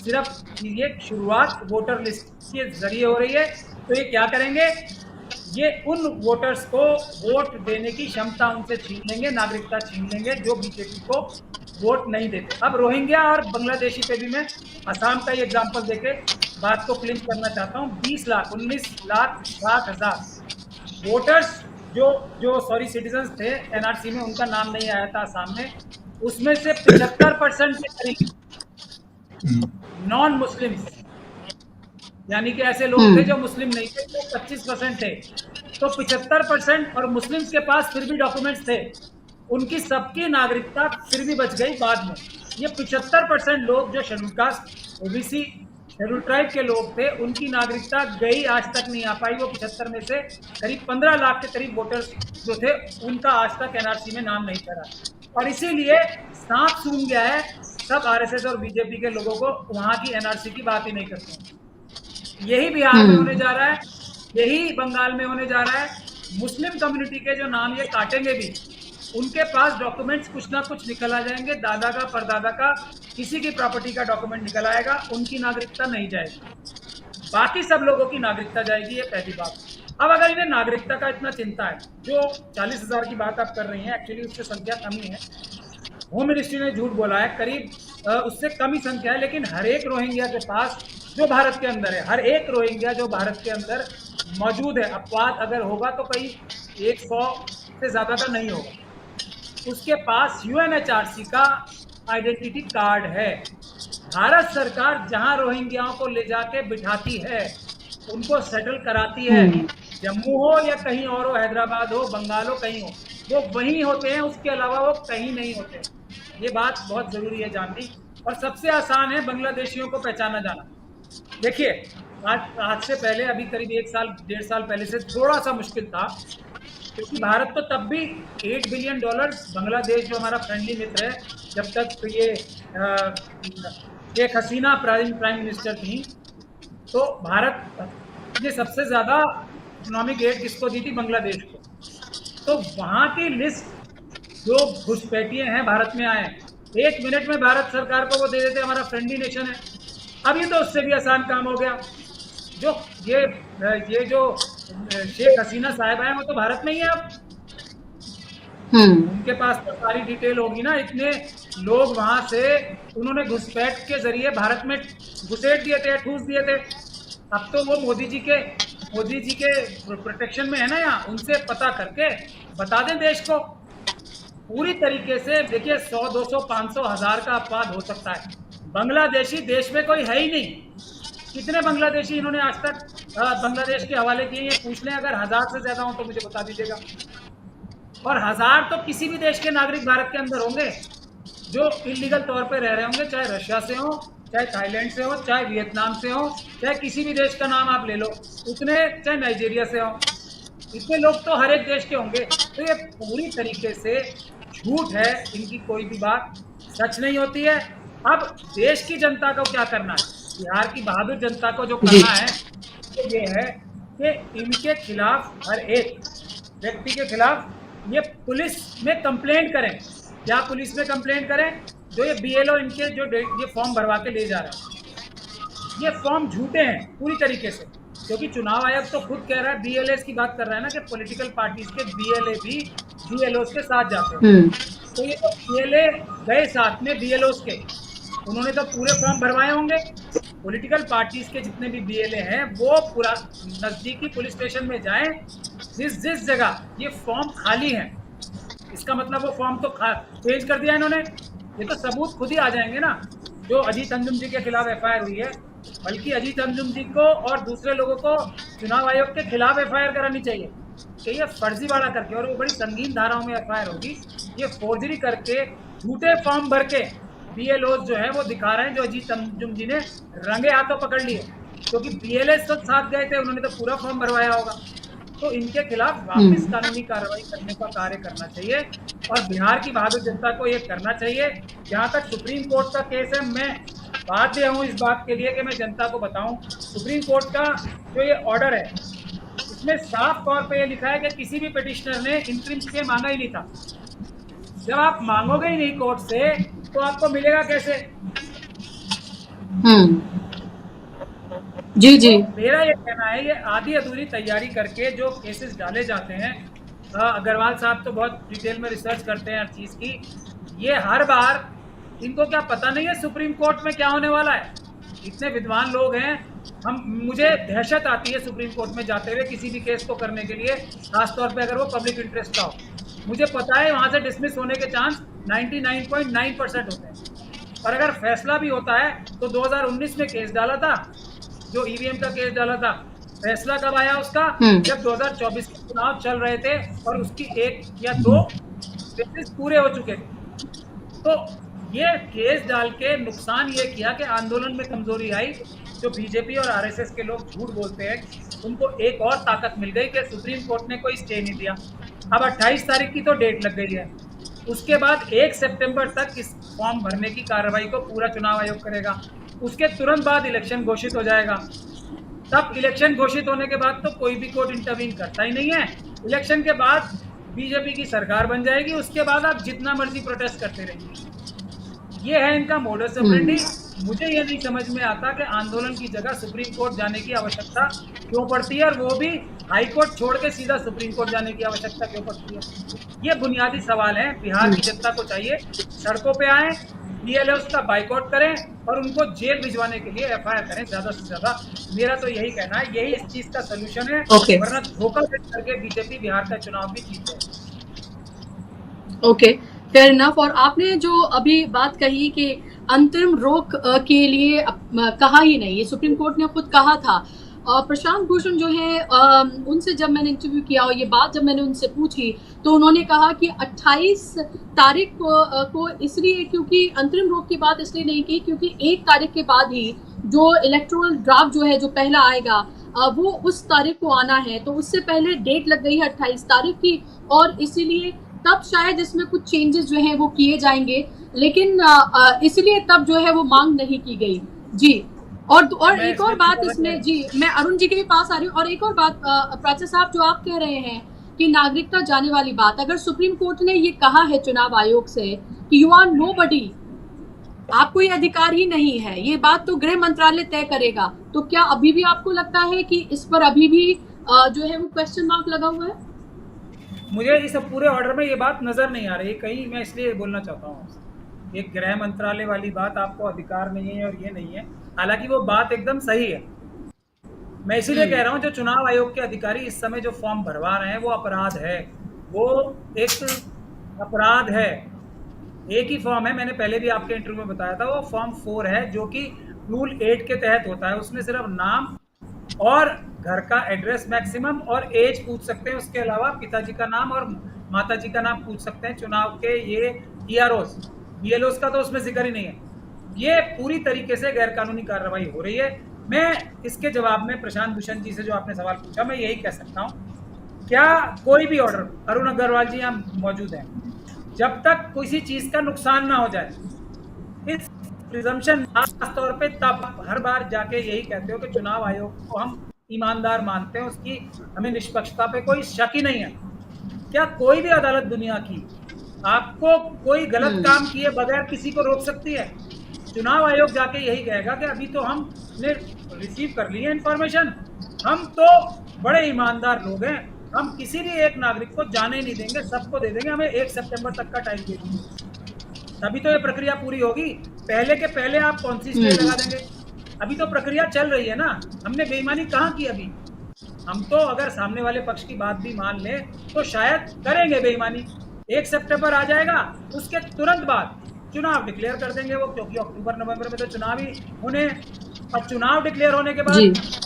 S3: सिर्फ ये शुरुआत वोटर लिस्ट के जरिए हो रही है। तो ये क्या करेंगे, ये उन वोटर्स को वोट देने की क्षमता उनसे छीन लेंगे, नागरिकता छीन लेंगे जो बीजेपी को वोट नहीं देते। अब रोहिंग्या और बांग्लादेशी पे भी मैं असम का ही एग्जांपल देके बात को क्लिंच करना चाहता हूँ। 19,60,000 वोटर्स जो सॉरी सिटीजन्स थे एनआरसी में, उनका नाम नहीं आया था असम में, उसमें से 75% के करीब नॉन मुस्लिम्स, यानी कि ऐसे लोग थे जो मुस्लिम नहीं थे, तो 25% थे। तो 75% और मुस्लिम्स के पास फिर भी डॉक्यूमेंट्स थे, उनकी सबकी नागरिकता फिर भी बच गई बाद में। ये 75% लोग जो schedule caste, OBC, schedule tribe के लोग थे, उनकी नागरिकता गई, आज तक नहीं आ पाई। वो 75 में से करीब 15 लाख के करीब वोटर्स जो थे, उनका आज तक एनआरसी में नाम नहीं चढ़ा। और इसीलिए सांप सूंघ गया है, सब आरएसएस और बीजेपी के लोगों को वहां की एनआरसी की बात ही नहीं करते। यही बिहार में होने जा रहा है, यही बंगाल में होने जा रहा है। मुस्लिम कम्युनिटी के जो नाम ये काटेंगे भी, उनके पास डॉक्यूमेंट्स कुछ ना कुछ निकल आ जाएंगे, दादा का, परदादा का, किसी की प्रॉपर्टी का डॉक्यूमेंट निकल आएगा, उनकी नागरिकता नहीं जाएगी, बाकी सब लोगों की नागरिकता जाएगी। ये पहली बात। अब अगर इन्हें नागरिकता का इतना चिंता है, जो 40,000 की बात आप कर रही हैं, एक्चुअली उससे संख्या कम ही है, होम मिनिस्ट्री ने झूठ बोला है, करीब उससे कम ही संख्या है। लेकिन हर एक रोहिंग्या के पास जो भारत के अंदर है, हर एक रोहिंग्या जो भारत के अंदर मौजूद है, अपवाद अगर होगा तो कहीं 100 से ज़्यादा का नहीं होगा, उसके पास यूएनएचआरसी का आइडेंटिटी कार्ड है। भारत सरकार जहां रोहिंग्याओं को ले जाके बिठाती है, उनको सेटल कराती है, जम्मू हो या कहीं और हो, हैदराबाद हो, बंगाल हो, कहीं हो, वो वहीं होते हैं, उसके अलावा वो कहीं नहीं होते। ये बात बहुत ज़रूरी है जाननी। और सबसे आसान है बांग्लादेशियों को पहचाना जाना। देखिए, आज से पहले, अभी करीब 1 साल 1.5 साल पहले से थोड़ा सा मुश्किल था, क्योंकि भारत तो तब भी $8 बिलियन, बांग्लादेश जो हमारा फ्रेंडली मित्र है, जब तक तो ये शेख हसीना प्राइम मिनिस्टर थी, तो भारत ने सबसे ज़्यादा इकोनॉमिक एड किसको दी थी? बांग्लादेश को। तो वहाँ की लिस्ट जो घुसपैठिए हैं भारत में आए, 1 मिनट में भारत सरकार को वो दे देते, हमारा फ्रेंडली नेशन है। अब ये तो उससे भी आसान काम हो गया। जो ये जो शेख हसीना साहिब है, वो तो भारत में ही है अब। उनके पास तो सारी डिटेल होगी ना, इतने लोग वहां से उन्होंने घुसपैठ के जरिए भारत में घुसेट दिए थे, ठूस दिए थे। अब तो वो मोदी जी के प्रोटेक्शन में है ना, यहाँ उनसे पता करके बता दें देश को पूरी तरीके से। देखिए, 100, 200, 500, 1000 का अपवाद हो सकता है, बांग्लादेशी देश में कोई है ही नहीं। कितने बांग्लादेशी इन्होंने आज तक बांग्लादेश के हवाले किए, ये पूछ लें। अगर 1000 से ज्यादा हो तो मुझे बता दीजिएगा। और 1000 तो किसी भी देश के नागरिक भारत के अंदर होंगे जो इलीगल तौर पे रह रहे होंगे, चाहे रशिया से हो, चाहे थाईलैंड से हो, चाहे वियतनाम से हो, चाहे किसी भी देश का नाम आप ले लो, उतने, चाहे नाइजीरिया से हो, इतने लोग तो हर एक देश के होंगे। तो ये पूरी तरीके से झूठ है, इनकी कोई भी बात सच नहीं होती है। अब देश की जनता को क्या करना है, बिहार की बहादुर जनता को जो करना है तो ये है कि इनके खिलाफ, हर एक व्यक्ति के खिलाफ ये पुलिस में कंप्लेंट करें। क्या पुलिस में कंप्लेंट करें? जो ये बीएलओ इनके जो ये फॉर्म भरवा के ले जा रहे हैं, ये फॉर्म झूठे हैं पूरी तरीके से, क्योंकि चुनाव आयोग तो खुद कह रहा है, बीएलएस की बात कर रहा है ना, कि पॉलिटिकल पार्टीज के बीएलए भी बीएलओस के साथ जाते हैं। तो ये तो बीएलए गए साथ में बीएलओस के, उन्होंने तो पूरे फॉर्म भरवाए होंगे। पॉलिटिकल पार्टीज के जितने भी बीएलए हैं, वो पूरा नजदीकी पुलिस स्टेशन में जाएं, जिस जगह ये फॉर्म खाली है, इसका मतलब वो फॉर्म तो चेंज कर दिया इन्होंने। ये तो सबूत खुद ही आ जाएंगे ना। जो अजीत अंजुम जी के खिलाफ एफआईआर हुई है, बल्कि अजीत अंजुम जी को और दूसरे लोगों को चुनाव आयोग के खिलाफ एफआईआर करानी चाहिए कि ये फर्जीवाड़ा करके, और वो बड़ी संगीन धाराओं में एफआईआर होगी, ये फोर्जरी करके झूठे फॉर्म भर के बीएलओ जो है वो दिखा रहे हैं, जो अजीत अंजुम जी ने रंगे हाथों पकड़ लिए, क्योंकि बीएलएस तो साथ गए थे, उन्होंने तो पूरा फॉर्म भरवाया होगा। तो इनके खिलाफ वापस कानूनी कार्रवाई करने का कार्य करना चाहिए, और बिहार की बहादुर जनता को ये करना चाहिए। जहाँ तक सुप्रीम कोर्ट का केस है, मैं बाध्य हूँ इस बात के लिए कि मैं जनता को बताऊं, सुप्रीम कोर्ट का जो ये ऑर्डर है, इस इसमें साफ तौर पे ये लिखा है कि किसी भी पिटिशनर ने इंटरिम स्टे मांगा ही नहीं था। जब आप मांगोगे ही नहीं कोर्ट से तो आपको मिलेगा कैसे?
S1: जी जी।
S3: तो मेरा ये कहना है, ये आधी अधूरी तैयारी करके जो केसेस डाले जाते हैं, अग्रवाल साहब तो बहुत डिटेल में रिसर्च करते हैं हर चीज की। ये हर बार इनको क्या पता नहीं है सुप्रीम कोर्ट में क्या होने वाला है? इतने विद्वान लोग हैं, मुझे दहशत आती है सुप्रीम कोर्ट में जाते हुए किसी भी केस को करने के लिए, खासतौर पे अगर वो पब्लिक इंटरेस्ट का हो। मुझे पता है वहां से डिसमिस होने के चांस 99.9% होते हैं, और अगर फैसला भी होता है तो 2019 में केस डाला था, जो ईवीएम का केस डाला था, फैसला कब आया उसका? जब 2024 के चुनाव चल रहे थे और उसकी 1 या 2 केसेस पूरे हो चुके थे। तो ये केस डाल के नुकसान ये किया कि आंदोलन में कमजोरी आई। जो बीजेपी और आरएसएस के लोग झूठ बोलते हैं, उनको एक और ताकत मिल गई कि सुप्रीम कोर्ट ने कोई स्टे नहीं दिया। अब 28 तारीख की तो डेट लग गई है, उसके बाद 1 सितंबर तक इस फॉर्म भरने की कार्रवाई को पूरा चुनाव आयोग करेगा। उसके तुरंत बाद इलेक्शन घोषित हो जाएगा। तब इलेक्शन घोषित होने के बाद तो कोई भी कोर्ट इंटरवीन करता ही नहीं है। इलेक्शन के बाद बीजेपी की सरकार बन जाएगी, उसके बाद आप जितना मर्जी प्रोटेस्ट करते रहिए। ये है इनका मोडस ऑपरेंडी। मुझे ये नहीं समझ में आता कि आंदोलन की जगह सुप्रीम कोर्ट जाने की आवश्यकता क्यों पड़ती है, और वो भी हाई कोर्ट छोड़ के सीधा सुप्रीम कोर्ट जाने की आवश्यकता क्यों पड़ती है। ये बुनियादी सवाल है। बिहार की जनता को चाहिए सड़कों पे आए, बीएलओ का बाइकआउट करें और उनको जेल भिजवाने के लिए एफआईआर करें ज्यादा से ज्यादा। मेरा तो यही कहना है, यही इस चीज का सोल्यूशन है। वरना धोखा करके बीजेपी बिहार का चुनाव भी जीत जाए।
S1: Okay, fair enough. और आपने जो अभी बात कही कि अंतरिम रोक के लिए कहा ही नहीं, ये सुप्रीम कोर्ट ने खुद कहा था। प्रशांत भूषण जो है, उनसे जब मैंने इंटरव्यू किया और ये बात जब मैंने उनसे पूछी तो उन्होंने कहा कि 28 तारीख को इसलिए, क्योंकि अंतरिम रोक की बात इसलिए नहीं की क्योंकि 1 तारीख के बाद ही जो इलेक्टोरल ड्राफ्ट जो है जो पहला आएगा वो उस तारीख को आना है, तो उससे पहले डेट लग गई है 28 तारीख की, और इसीलिए तब शायद इसमें कुछ चेंजेस जो हैं वो किए जाएंगे, लेकिन इसलिए तब जो है वो मांग नहीं की गई। जी। और एक और बात इसमें, जी मैं अरुण जी के भी पास आ रही हूँ, और एक और बात प्राचा साहब, जो आप कह रहे हैं कि नागरिकता जाने वाली बात, अगर सुप्रीम कोर्ट ने ये कहा है चुनाव आयोग से कि यू आर नोबडी, आपको ये अधिकार ही नहीं है, ये बात तो गृह मंत्रालय तय करेगा, तो क्या अभी भी आपको लगता है कि इस पर अभी भी जो है वो क्वेश्चन मार्क लगा हुआ है?
S3: मुझे इस पूरे ऑर्डर में ये बात नजर नहीं आ रही कहीं। मैं इसलिए बोलना चाहता हूँ, एक गृह मंत्रालय वाली बात, आपको अधिकार नहीं है और ये नहीं है, हालांकि वो बात एकदम सही है। मैं इसीलिए कह रहा हूँ जो चुनाव आयोग के अधिकारी इस समय जो फॉर्म भरवा रहे हैं वो अपराध है, वो एक अपराध है। एक ही फॉर्म है, मैंने पहले भी आपके इंटरव्यू में बताया था, वो फॉर्म 4 है जो कि रूल 8 के तहत होता है। उसमें सिर्फ नाम और घर का एड्रेस मैक्सिमम और एज पूछ सकते हैं, उसके अलावा पिताजी का नाम और माताजी का नाम पूछ सकते हैं। चुनाव के ये ईआरओस, बीएलओस का तो उसमें जिक्र ही नहीं है। ये पूरी तरीके से गैर कानूनी कार्रवाई हो रही है। मैं इसके जवाब में प्रशांत भूषण जी से जो आपने सवाल पूछा, मैं यही कह सकता हूँ, क्या कोई भी ऑर्डर, अरुण अग्रवाल जी यहाँ मौजूद हैं, जब तक किसी चीज का नुकसान ना हो जाए, इस प्रिजम्पशन खास तौर पे तब हर बार जाके यही कहते हो कि चुनाव आयोग को हम ईमानदार मानते हैं, उसकी हमें निष्पक्षता पे कोई शक ही नहीं है। क्या कोई भी अदालत दुनिया की आपको कोई गलत काम किए बगैर किसी को रोक सकती है? चुनाव आयोग जाके यही कहेगा कि अभी तो हमने रिसीव कर ली है इंफॉर्मेशन, हम तो बड़े ईमानदार लोग हैं, हम किसी भी एक नागरिक को जाने नहीं देंगे, सबको दे देंगे, हमें 1 सितंबर तक का टाइम दे देंगे, तभी तो ये प्रक्रिया पूरी होगी। पहले के पहले आप कौन सी स्टे लगा देंगे? अभी तो प्रक्रिया चल रही है ना, हमने बेईमानी कहाँ की अभी? हम तो अगर सामने वाले पक्ष की बात भी मान लें तो शायद करेंगे बेईमानी। 1 सितंबर आ जाएगा, उसके तुरंत बाद चुनाव डिक्लेयर कर देंगे वो, क्योंकि अक्टूबर नवंबर में तो चुनाव ही होने। और चुनाव डिक्लेयर होने के बाद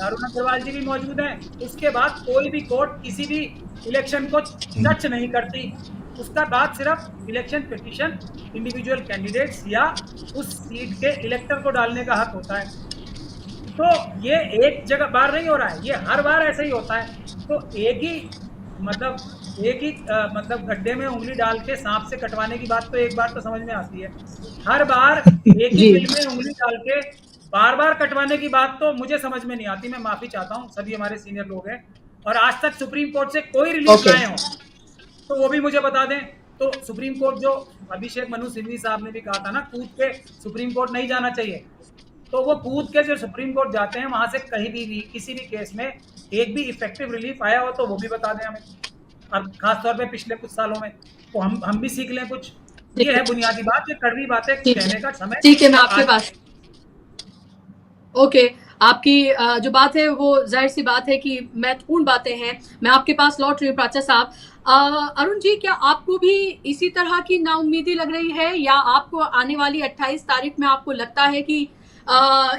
S3: अरुण अग्रवाल जी भी मौजूद हैं, उसके बाद कोई भी कोर्ट किसी भी इलेक्शन को टच नहीं करती। उसका बाद सिर्फ इलेक्शन पिटीशन इंडिविजुअल कैंडिडेट्स या उस सीट के इलेक्टर को डालने का हक होता है। तो ये एक जगह बार नहीं हो रहा है, ये हर बार ऐसे ही होता है। तो एक ही मतलब गड्ढे में उंगली डाल के सांप से कटवाने की बात तो एक बार तो समझ में आती है, हर बार एक ही बिल में उंगली डाल के बार बार कटवाने की बात तो मुझे समझ में नहीं आती। मैं माफी चाहता हूँ, सभी हमारे सीनियर लोग हैं और आज तक सुप्रीम कोर्ट से कोई रिलीफ
S1: Okay.
S3: लाए हो तो वो भी मुझे बता दें। तो सुप्रीम कोर्ट, जो अभिषेक मनु सिंघवी साहब ने भी कहा था ना, कूद के सुप्रीम कोर्ट नहीं जाना चाहिए, तो वो कूद के जो सुप्रीम कोर्ट जाते हैं वहां से कहीं भी किसी भी केस में एक भी इफेक्टिव रिलीफ आया हो तो वो भी बता दें हमें, अब खासतौर पे पिछले कुछ सालों में, तो हम भी सीख लें कुछ। ये है बुनियादी बात, ये कड़वी बातें कहने का समय।
S1: ठीक है, मैं आपके पास ओके आपकी जो बात है वो जाहिर सी बात है कि महत्वपूर्ण बातें हैं। मैं आपके पास लौट रही हूँ प्राचा साहब। अरुण जी, क्या आपको भी इसी तरह की नाउम्मीदी लग रही है, या आपको आने वाली 28 तारीख में आपको लगता है कि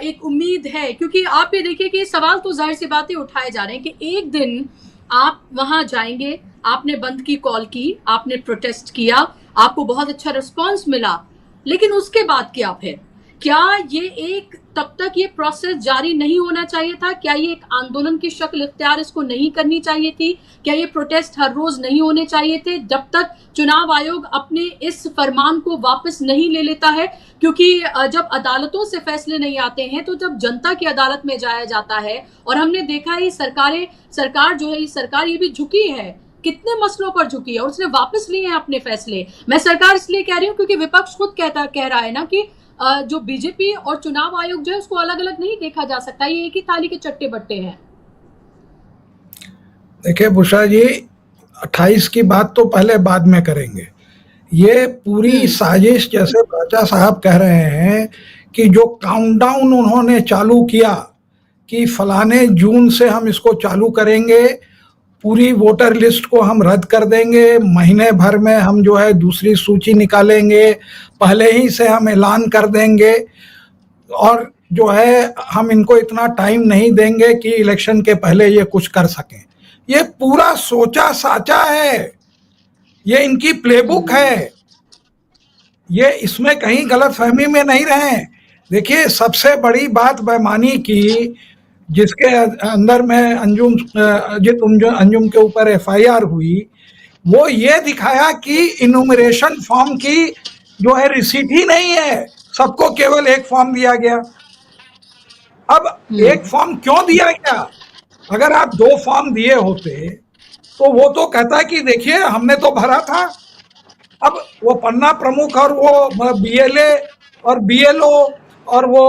S1: एक उम्मीद है? क्योंकि आप ये देखिए कि सवाल तो जाहिर सी बातें उठाए जा रहे हैं कि एक दिन आप वहां जाएंगे, आपने बंद की कॉल की, आपने प्रोटेस्ट किया, आपको बहुत अच्छा रिस्पॉन्स मिला, लेकिन उसके बाद क्या फिर? क्या ये एक तब तक ये प्रोसेस जारी नहीं होना चाहिए था? क्या ये एक आंदोलन की शक्ल इख्तियार इसको नहीं करनी चाहिए थी? क्या ये प्रोटेस्ट हर रोज नहीं होने चाहिए थे जब तक चुनाव आयोग अपने इस फरमान को वापस नहीं ले लेता है? क्योंकि जब अदालतों से फैसले नहीं आते हैं तो जब जनता की अदालत में जाया जाता है, और हमने देखा है सरकार जो है, सरकार ये भी झुकी है, कितने मसलों पर झुकी है और उसने वापस लिए हैं अपने फैसले। मैं सरकार इसलिए कह रही हूँ क्योंकि विपक्ष खुद कह रहा है ना कि जो बीजेपी और चुनाव आयोग जो है उसको अलग अलग नहीं देखा जा सकता, ये एक ही थाली के चट्टे बट्टे हैं।
S2: देखिए बुशरा जी, 28 की बात तो पहले बाद में करेंगे। ये पूरी साजिश, जैसे प्राचा साहब कह रहे हैं कि जो काउंटडाउन उन्होंने चालू किया कि फलाने जून से हम इसको चालू करेंगे, पूरी वोटर लिस्ट को हम रद्द कर देंगे, महीने भर में हम जो है दूसरी सूची निकालेंगे, पहले ही से हम ऐलान कर देंगे, और जो है हम इनको इतना टाइम नहीं देंगे कि इलेक्शन के पहले ये कुछ कर सकें। ये पूरा सोचा साचा है, ये इनकी प्लेबुक है, ये इसमें कहीं गलतफहमी में नहीं रहे। देखिए, सबसे बड़ी बात बेईमानी की जिसके अंदर में अंजुम के ऊपर एफआईआर हुई, वो ये दिखाया कि इनुमरेशन फॉर्म की जो है रिसीट ही नहीं है, सबको केवल एक फॉर्म दिया गया। अब एक फॉर्म क्यों दिया गया? अगर आप 2 फॉर्म दिए होते तो वो तो कहता है कि देखिए हमने तो भरा था। अब वो पन्ना प्रमुख और वो बीएलए और बीएलओ और वो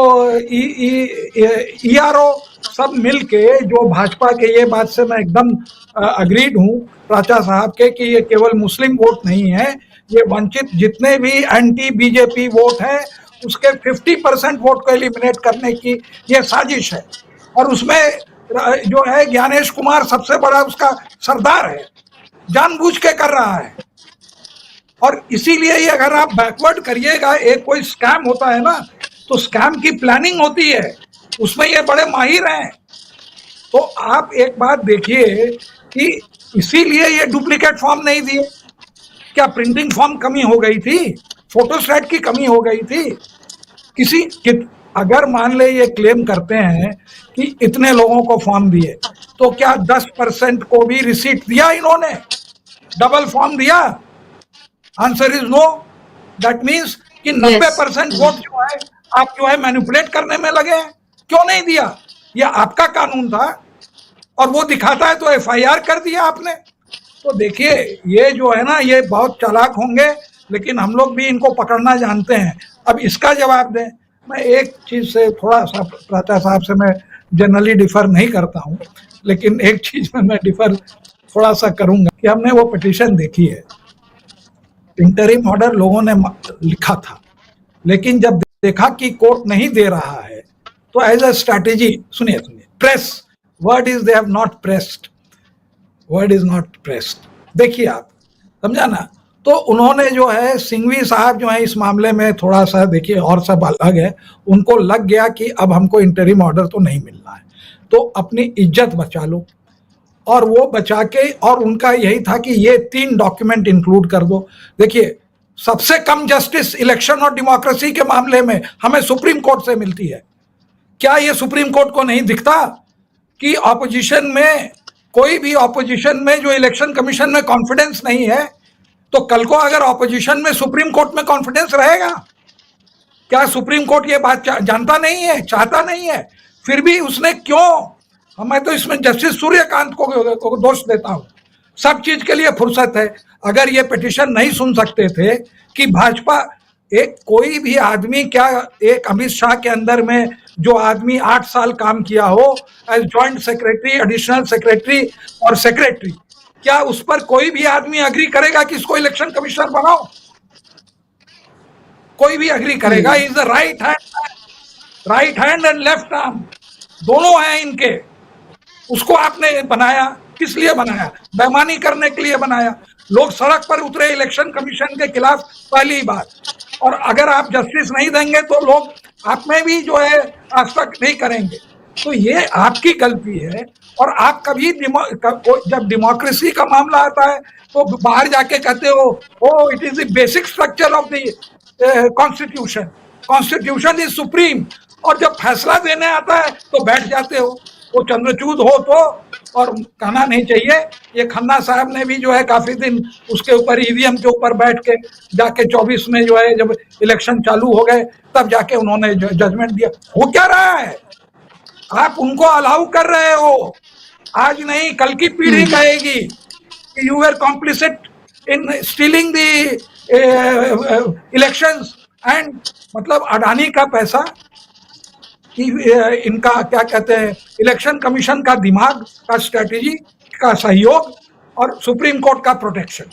S2: ईआरओ सब मिलके, जो भाजपा के, ये बात से मैं एकदम अग्रीड हूँ प्राचा साहब के कि ये केवल मुस्लिम वोट नहीं है, ये वंचित जितने भी एंटी बीजेपी वोट हैं उसके 50% वोट को एलिमिनेट करने की ये साजिश है। और उसमें जो है ज्ञानेश कुमार सबसे बड़ा उसका सरदार है, जानबूझ के कर रहा है। और इसीलिए ये अगर आप बैकवर्ड करिएगा, एक कोई स्कैम होता है ना, तो स्कैम की प्लानिंग होती है, उसमें ये बड़े माहिर हैं। तो आप एक बात देखिए कि इसीलिए ये डुप्लीकेट फॉर्म नहीं दिए। क्या प्रिंटिंग फॉर्म कमी हो गई थी? फोटोस्टैट की कमी हो गई थी? अगर मान ले ये क्लेम करते हैं कि इतने लोगों को फॉर्म दिए, तो क्या 10% को भी रिसीट दिया इन्होंने? डबल फॉर्म दिया? Answer is no. That means कि 90% वोट जो है आप जो है मैनिपुलेट करने में लगे हैं। क्यों नहीं दिया? ये आपका कानून था, और वो दिखाता है तो एफआईआर कर दिया आपने। तो देखिए, ये जो है ना, ये बहुत चालाक होंगे, लेकिन हम लोग भी इनको पकड़ना जानते हैं। अब इसका जवाब दें। मैं एक चीज से थोड़ा सा प्राचा साहब से मैं जनरली डिफर नहीं करता हूँ, लेकिन एक चीज में मैं डिफर थोड़ा सा करूंगा कि हमने वो पिटीशन देखी है, इंटरिम ऑर्डर लोगों ने लिखा था, लेकिन जब देखा कि कोर्ट नहीं दे रहा है तो एज अ स्ट्रैटेजी, सुनिए press, word is they have not pressed, word is not pressed. देखिए आप, समझा ना? तो उन्होंने जो है, सिंघवी साहब जो है इस मामले में थोड़ा सा, देखिए और सब अलग है, उनको लग गया कि अब हमको इंटरिम ऑर्डर तो नहीं मिलना है, तो अपनी इज्जत बचा लो, और वो बचा के, और उनका यही था कि ये 3 डॉक्यूमेंट इंक्लूड कर दो। देखिए, सबसे कम जस्टिस इलेक्शन और डेमोक्रेसी के मामले में हमें सुप्रीम कोर्ट से मिलती है। क्या ये सुप्रीम कोर्ट को नहीं दिखता कि ऑपोजिशन में, कोई भी ऑपोजिशन में जो इलेक्शन कमीशन में कॉन्फिडेंस नहीं है, तो कल को अगर ऑपोजिशन में सुप्रीम कोर्ट में कॉन्फिडेंस रहेगा? क्या सुप्रीम कोर्ट ये बात जानता नहीं है, चाहता नहीं है? फिर भी उसने क्यों मैं तो इसमें जस्टिस सूर्यकांत को दोष देता हूं, सब चीज के लिए फुर्सत है। अगर ये पिटीशन नहीं सुन सकते थे कि भाजपा, एक कोई भी आदमी, क्या एक अमित शाह के अंदर में जो आदमी 8 साल काम किया हो as joint secretary, additional secretary और सेक्रेटरी, क्या उस पर कोई भी आदमी अग्री करेगा कि इसको इलेक्शन कमिश्नर बनाओ? कोई भी अग्री करेगा? Is the right hand and left arm, दोनों हैं इनके। उसको आपने बनाया, किस लिए बनाया? बेईमानी करने के लिए बनाया। लोग सड़क पर उतरे इलेक्शन कमीशन के खिलाफ पहली बार, और अगर आप जस्टिस नहीं देंगे तो लोग आप में भी जो है आस्था नहीं करेंगे। तो ये आपकी गलती है। और आप कभी जब डेमोक्रेसी का मामला आता है तो बाहर जाके कहते हो oh it is the basic structure of the constitution, constitution is supreme, और जब फैसला देने आता है तो बैठ जाते हो। वो चंद्रचूड हो तो, और कहना नहीं चाहिए, ये खन्ना साहब ने भी जो है काफी दिन उसके ऊपर ईवीएम के ऊपर बैठ के जाके 24 में जो है जब इलेक्शन चालू हो गए तब जाके उन्होंने जजमेंट दिया। हो क्या रहा है? आप उनको अलाउ कर रहे हो। आज नहीं कल की पीढ़ी कहेगी कि you are complicit in stealing the elections, and मतलब अडानी का पैसा, इनका क्या कहते हैं, इलेक्शन कमीशन का दिमाग का स्ट्रेटेजी का सहयोग और सुप्रीम कोर्ट का प्रोटेक्शन,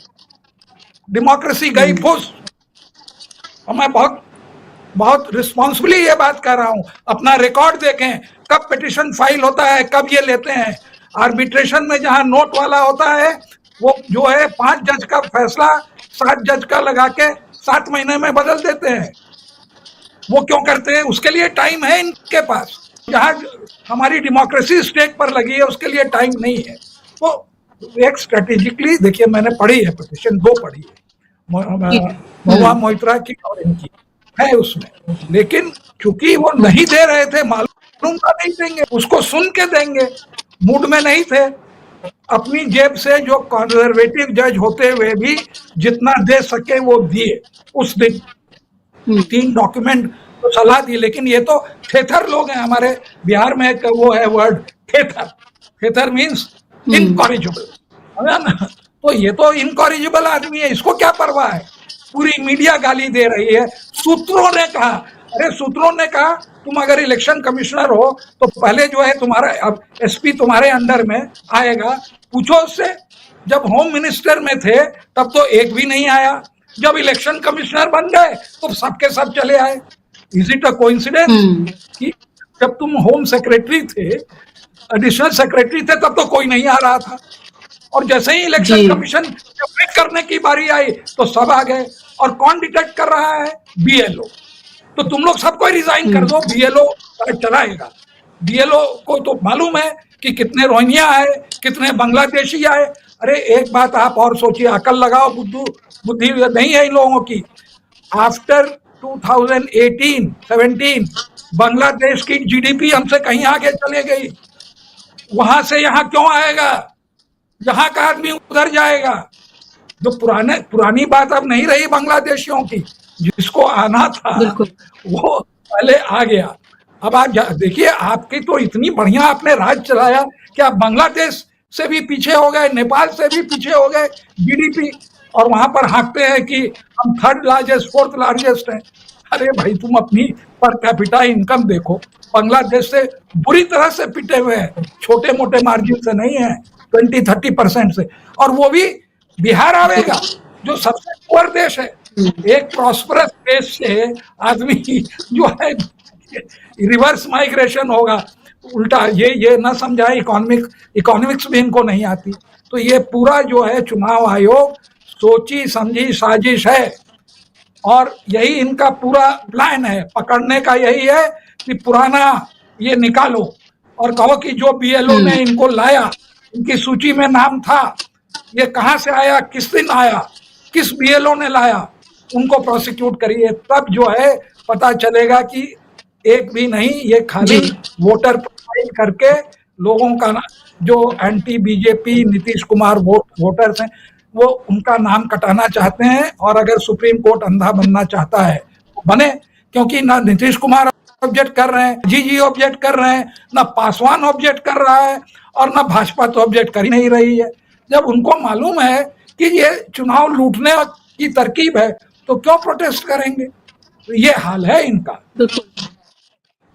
S2: डेमोक्रेसी गई फुस। और मैं बहुत रिस्पॉन्सिबली ये बात कर रहा हूं। अपना रिकॉर्ड देखें, कब पिटिशन फाइल होता है, कब ये लेते हैं। आर्बिट्रेशन में जहां नोट वाला होता है वो जो है 5 जज का फैसला 7 जज का लगा के 7 महीने में बदल देते हैं। वो क्यों करते हैं? उसके लिए टाइम है इनके पास। जहां हमारी डेमोक्रेसी स्टेक पर लगी है उसके लिए टाइम नहीं है। तो एक स्ट्रेटेजिकली देखिए, मैंने पढ़ी है पिटिशन, 2 पढ़ी है, महुआ मोइत्रा की और इनकी है उसमें, लेकिन चूंकि वो नहीं दे रहे थे, मालूम था नहीं देंगे, उसको सुन के देंगे, मूड में नहीं थे। अपनी जेब से जो कंजर्वेटिव जज होते हुए भी जितना दे सके वो दिए। उस दिन 3 डॉक्यूमेंट तो सलाह दी, लेकिन ये तो थेथर लोग हैं। हमारे बिहार में एक वो है वर्ड थेथर, थेथर मीन्स इनकॉरिजिबल, है ना? तो ये तो इनकॉरिजिबल आदमी है, इसको क्या परवाह है? पूरी मीडिया गाली दे रही है। सूत्रों ने कहा, अरे सूत्रों ने कहा तुम अगर इलेक्शन कमिश्नर हो तो पहले जो है तुम्हारा, अब एसपी तुम्हारे अंडर में आएगा, पूछो उससे। जब होम मिनिस्टर में थे तब तो एक भी नहीं आया, जब इलेक्शन कमिश्नर बन गए तो सबके सब चले आए। इज इट अ कोइंसिडेंस कि जब तुम होम सेक्रेटरी थे, एडिशनल सेक्रेटरी थे, तब तो कोई नहीं आ रहा था, और जैसे ही इलेक्शन कमीशन डिटेक्ट करने की बारी आई तो सब आ गए। और कौन डिटेक्ट कर रहा है? बीएलओ। तो तुम लोग सबको रिजाइन कर दो, बीएलओ चलाएगा। बीएलओ को तो मालूम है कि कितने रोहिंग्या आए, कितने बांग्लादेशी आए। अरे एक बात आप और सोचिए, अकल लगाओ, बुद्धि नहीं है इन लोगों की। आफ्टर 2018-17 बांग्लादेश की जीडीपी हमसे कहीं आगे चले गई। वहां से यहाँ क्यों आएगा? यहाँ का आदमी उधर जाएगा। जो पुरानी बात अब नहीं रही बांग्लादेशियों की, जिसको आना था वो पहले आ गया। अब आप देखिए, आपकी तो इतनी बढ़िया आपने राज चलाया कि आप बांग्लादेश से भी पीछे हो गए, नेपाल से भी पीछे हो गए जीडीपी, और वहां पर हाँकते हैं कि हम 3rd लार्जेस्ट 4th लार्जेस्ट हैं। अरे भाई, तुम अपनी पर कैपिटा इनकम देखो, बांग्लादेश से बुरी तरह से पिटे हुए हैं, छोटे मोटे मार्जिन से नहीं है, 20-30% से। और वो भी बिहार आवेगा जो सबसे पुअर देश है। एक प्रॉस्परस देश से आदमी जो है रिवर्स माइग्रेशन होगा, उल्टा। ये ना समझा, इकोनॉमिक्स भी इनको नहीं आती। तो ये पूरा जो है चुनाव आयोग सोची समझी साजिश है, और यही इनका पूरा प्लान है। पकड़ने का यही है कि पुराना ये निकालो और कहो कि जो बीएलओ ने इनको लाया, इनकी सूची में नाम था, ये कहां से आया, किस दिन आया, किस बीएलओ ने लाया, उनको प्रोसिक्यूट करिए। तब जो है पता चलेगा कि एक भी नहीं, ये खाली वोटर प्रोफाइल करके लोगों का जो anti BJP Nitish Kumar voters हैं, वो उनका नाम कटाना चाहते हैं। और अगर सुप्रीम कोर्ट अंधा बनना चाहता है तो बने, क्योंकि ना नीतीश कुमार ऑब्जेक्ट कर रहे हैं, जीजी ऑब्जेक्ट कर रहे हैं, ना पासवान ऑब्जेक्ट कर रहा है और ना भाजपा तो ऑब्जेक्ट कर ही नहीं रही है। जब उनको मालूम है कि ये चुनाव लूटने की तरकीब है तो क्यों प्रोटेस्ट करेंगे? ये हाल है इनका।
S1: बिल्कुल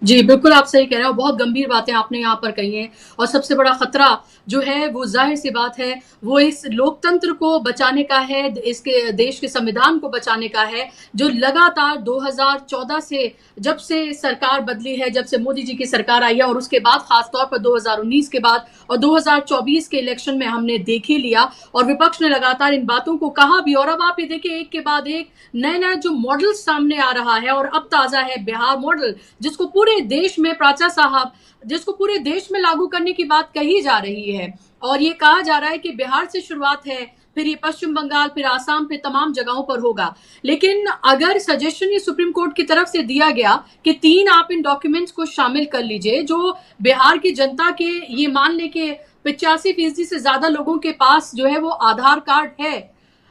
S1: जी, बिल्कुल आप सही कह रहे हो। बहुत गंभीर बातें आपने यहाँ पर कही हैं और सबसे बड़ा खतरा जो है वो ज़ाहिर-सी बात है, वो इस लोकतंत्र को बचाने का है, इसके देश के संविधान को बचाने का है, जो लगातार 2014 से जब से सरकार बदली है, जब से मोदी जी की सरकार आई है और उसके बाद ख़ास तौर पर 2019 के बाद और 2024 के इलेक्शन में हमने देख ही लिया और विपक्ष ने लगातार इन बातों को कहा भी और अब आप ये देखिए एक के बाद एक नया-नया जो मॉडल सामने आ रहा है और अब ताज़ा है बिहार मॉडल, जिसको पूरे देश में प्राचा साहब जिसको पूरे देश में लागू करने की बात कही जा रही है और ये कहा जा रहा है कि बिहार से शुरुआत है, फिर ये पश्चिम बंगाल, फिर आसाम, फिर तमाम जगहों पर होगा। लेकिन अगर सजेशन ये सुप्रीम कोर्ट की तरफ से दिया गया कि 3 आप इन डॉक्यूमेंट्स को शामिल कर लीजिए, जो बिहार की जनता के ये मान ले कि 85% से ज्यादा लोगों के पास जो है वो आधार कार्ड है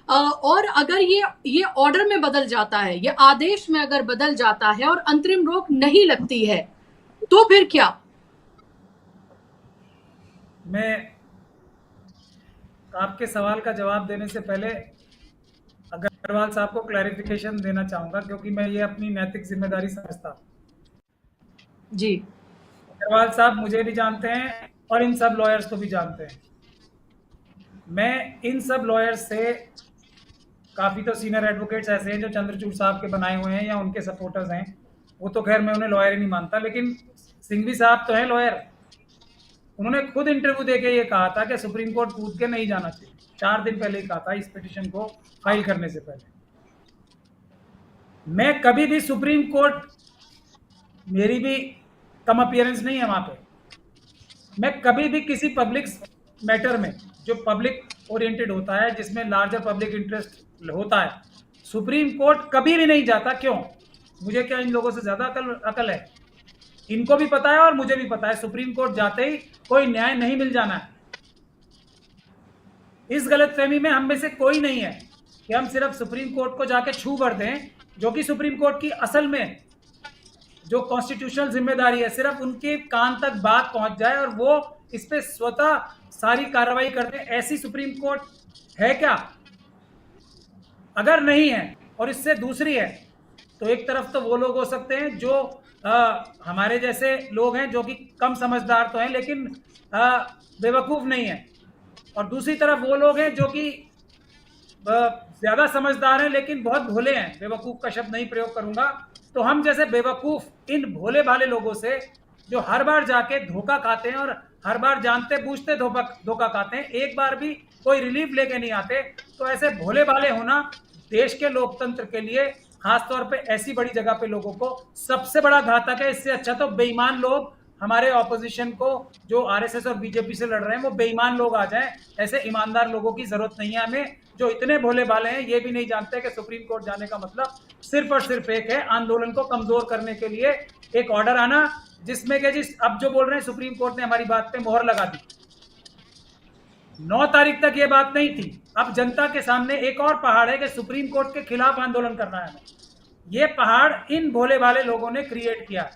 S1: और अगर ये ऑर्डर में बदल जाता है, ये आदेश में अगर बदल जाता है और अंतरिम रोक नहीं लगती है, तो फिर क्या?
S3: मैं आपके सवाल का जवाब देने से पहले अग्रवाल साहब को क्लैरिफिकेशन देना चाहूंगा, क्योंकि मैं ये अपनी नैतिक जिम्मेदारी समझता हूँ।
S1: जी,
S3: अग्रवाल साहब मुझे भी जानते हैं और इन सब लॉयर्स को भी जानते हैं। मैं इन सब लॉयर्स से, काफ़ी तो सीनियर एडवोकेट्स ऐसे हैं जो चंद्रचूड़ साहब के बनाए हुए हैं या उनके सपोर्टर्स हैं, वो तो खैर मैं उन्हें लॉयर ही नहीं मानता, लेकिन सिंघवी साहब तो हैं लॉयर। उन्होंने खुद इंटरव्यू देके ये कहा था कि सुप्रीम कोर्ट कूद के नहीं जाना चाहिए। 4 दिन पहले ही कहा था इस पिटीशन को फाइल करने से पहले। मैं कभी भी सुप्रीम कोर्ट, मेरी भी कम अपीयरेंस नहीं है वहां पे, मैं कभी भी किसी पब्लिक मैटर में जो पब्लिक ओरिएंटेड होता है, जिसमें लार्जर पब्लिक इंटरेस्ट होता है, सुप्रीम कोर्ट कभी भी नहीं जाता। क्यों? मुझे क्या इन लोगों से ज्यादा अकल है? इनको भी पता है और मुझे भी पता है, सुप्रीम कोर्ट जाते ही कोई न्याय नहीं मिल जाना है। इस गलतफहमी में हम में से कोई नहीं है कि हम सिर्फ सुप्रीम कोर्ट को जाके छू भर दें, जो कि सुप्रीम कोर्ट की असल में जो कॉन्स्टिट्यूशनल जिम्मेदारी है, सिर्फ उनके कान तक बात पहुंच जाए और वो इस पे स्वतः सारी कार्रवाई कर दें। ऐसी सुप्रीम कोर्ट है क्या? अगर नहीं है, और इससे दूसरी है, तो एक तरफ तो वो लोग हो सकते हैं जो हमारे जैसे लोग हैं जो कि कम समझदार तो हैं लेकिन बेवकूफ़ नहीं है, और दूसरी तरफ वो लोग हैं जो कि ज़्यादा समझदार हैं लेकिन बहुत भोले हैं। बेवकूफ़ का शब्द नहीं प्रयोग करूंगा। तो हम जैसे बेवकूफ़ इन भोले भाले लोगों से, जो हर बार जाके धोखा खाते हैं और हर बार जानते बूझते धोखा खाते हैं, एक बार भी कोई रिलीफ लेके नहीं आते, तो ऐसे भोले भाले होना देश के लोकतंत्र के लिए, खासतौर पे ऐसी बड़ी जगह पे लोगों को सबसे बड़ा घातक है। इससे अच्छा तो बेईमान लोग हमारे ऑपोजिशन को, जो आरएसएस और बीजेपी से लड़ रहे हैं, वो बेईमान लोग आ जाएं। ऐसे ईमानदार लोगों की जरूरत नहीं है हमें, जो इतने भोले भाले हैं, ये भी नहीं जानते कि सुप्रीम कोर्ट जाने का मतलब सिर्फ और सिर्फ एक है, आंदोलन को कमजोर करने के लिए एक ऑर्डर आना, जिसमें कि अब जो बोल रहे हैं सुप्रीम कोर्ट ने हमारी बात पे मोहर लगा दी। 9 तारीख तक ये बात नहीं थी। अब जनता के सामने एक और पहाड़ है कि सुप्रीम कोर्ट के खिलाफ आंदोलन करना है। ये पहाड़ इन भोले भाले लोगों ने क्रिएट किया।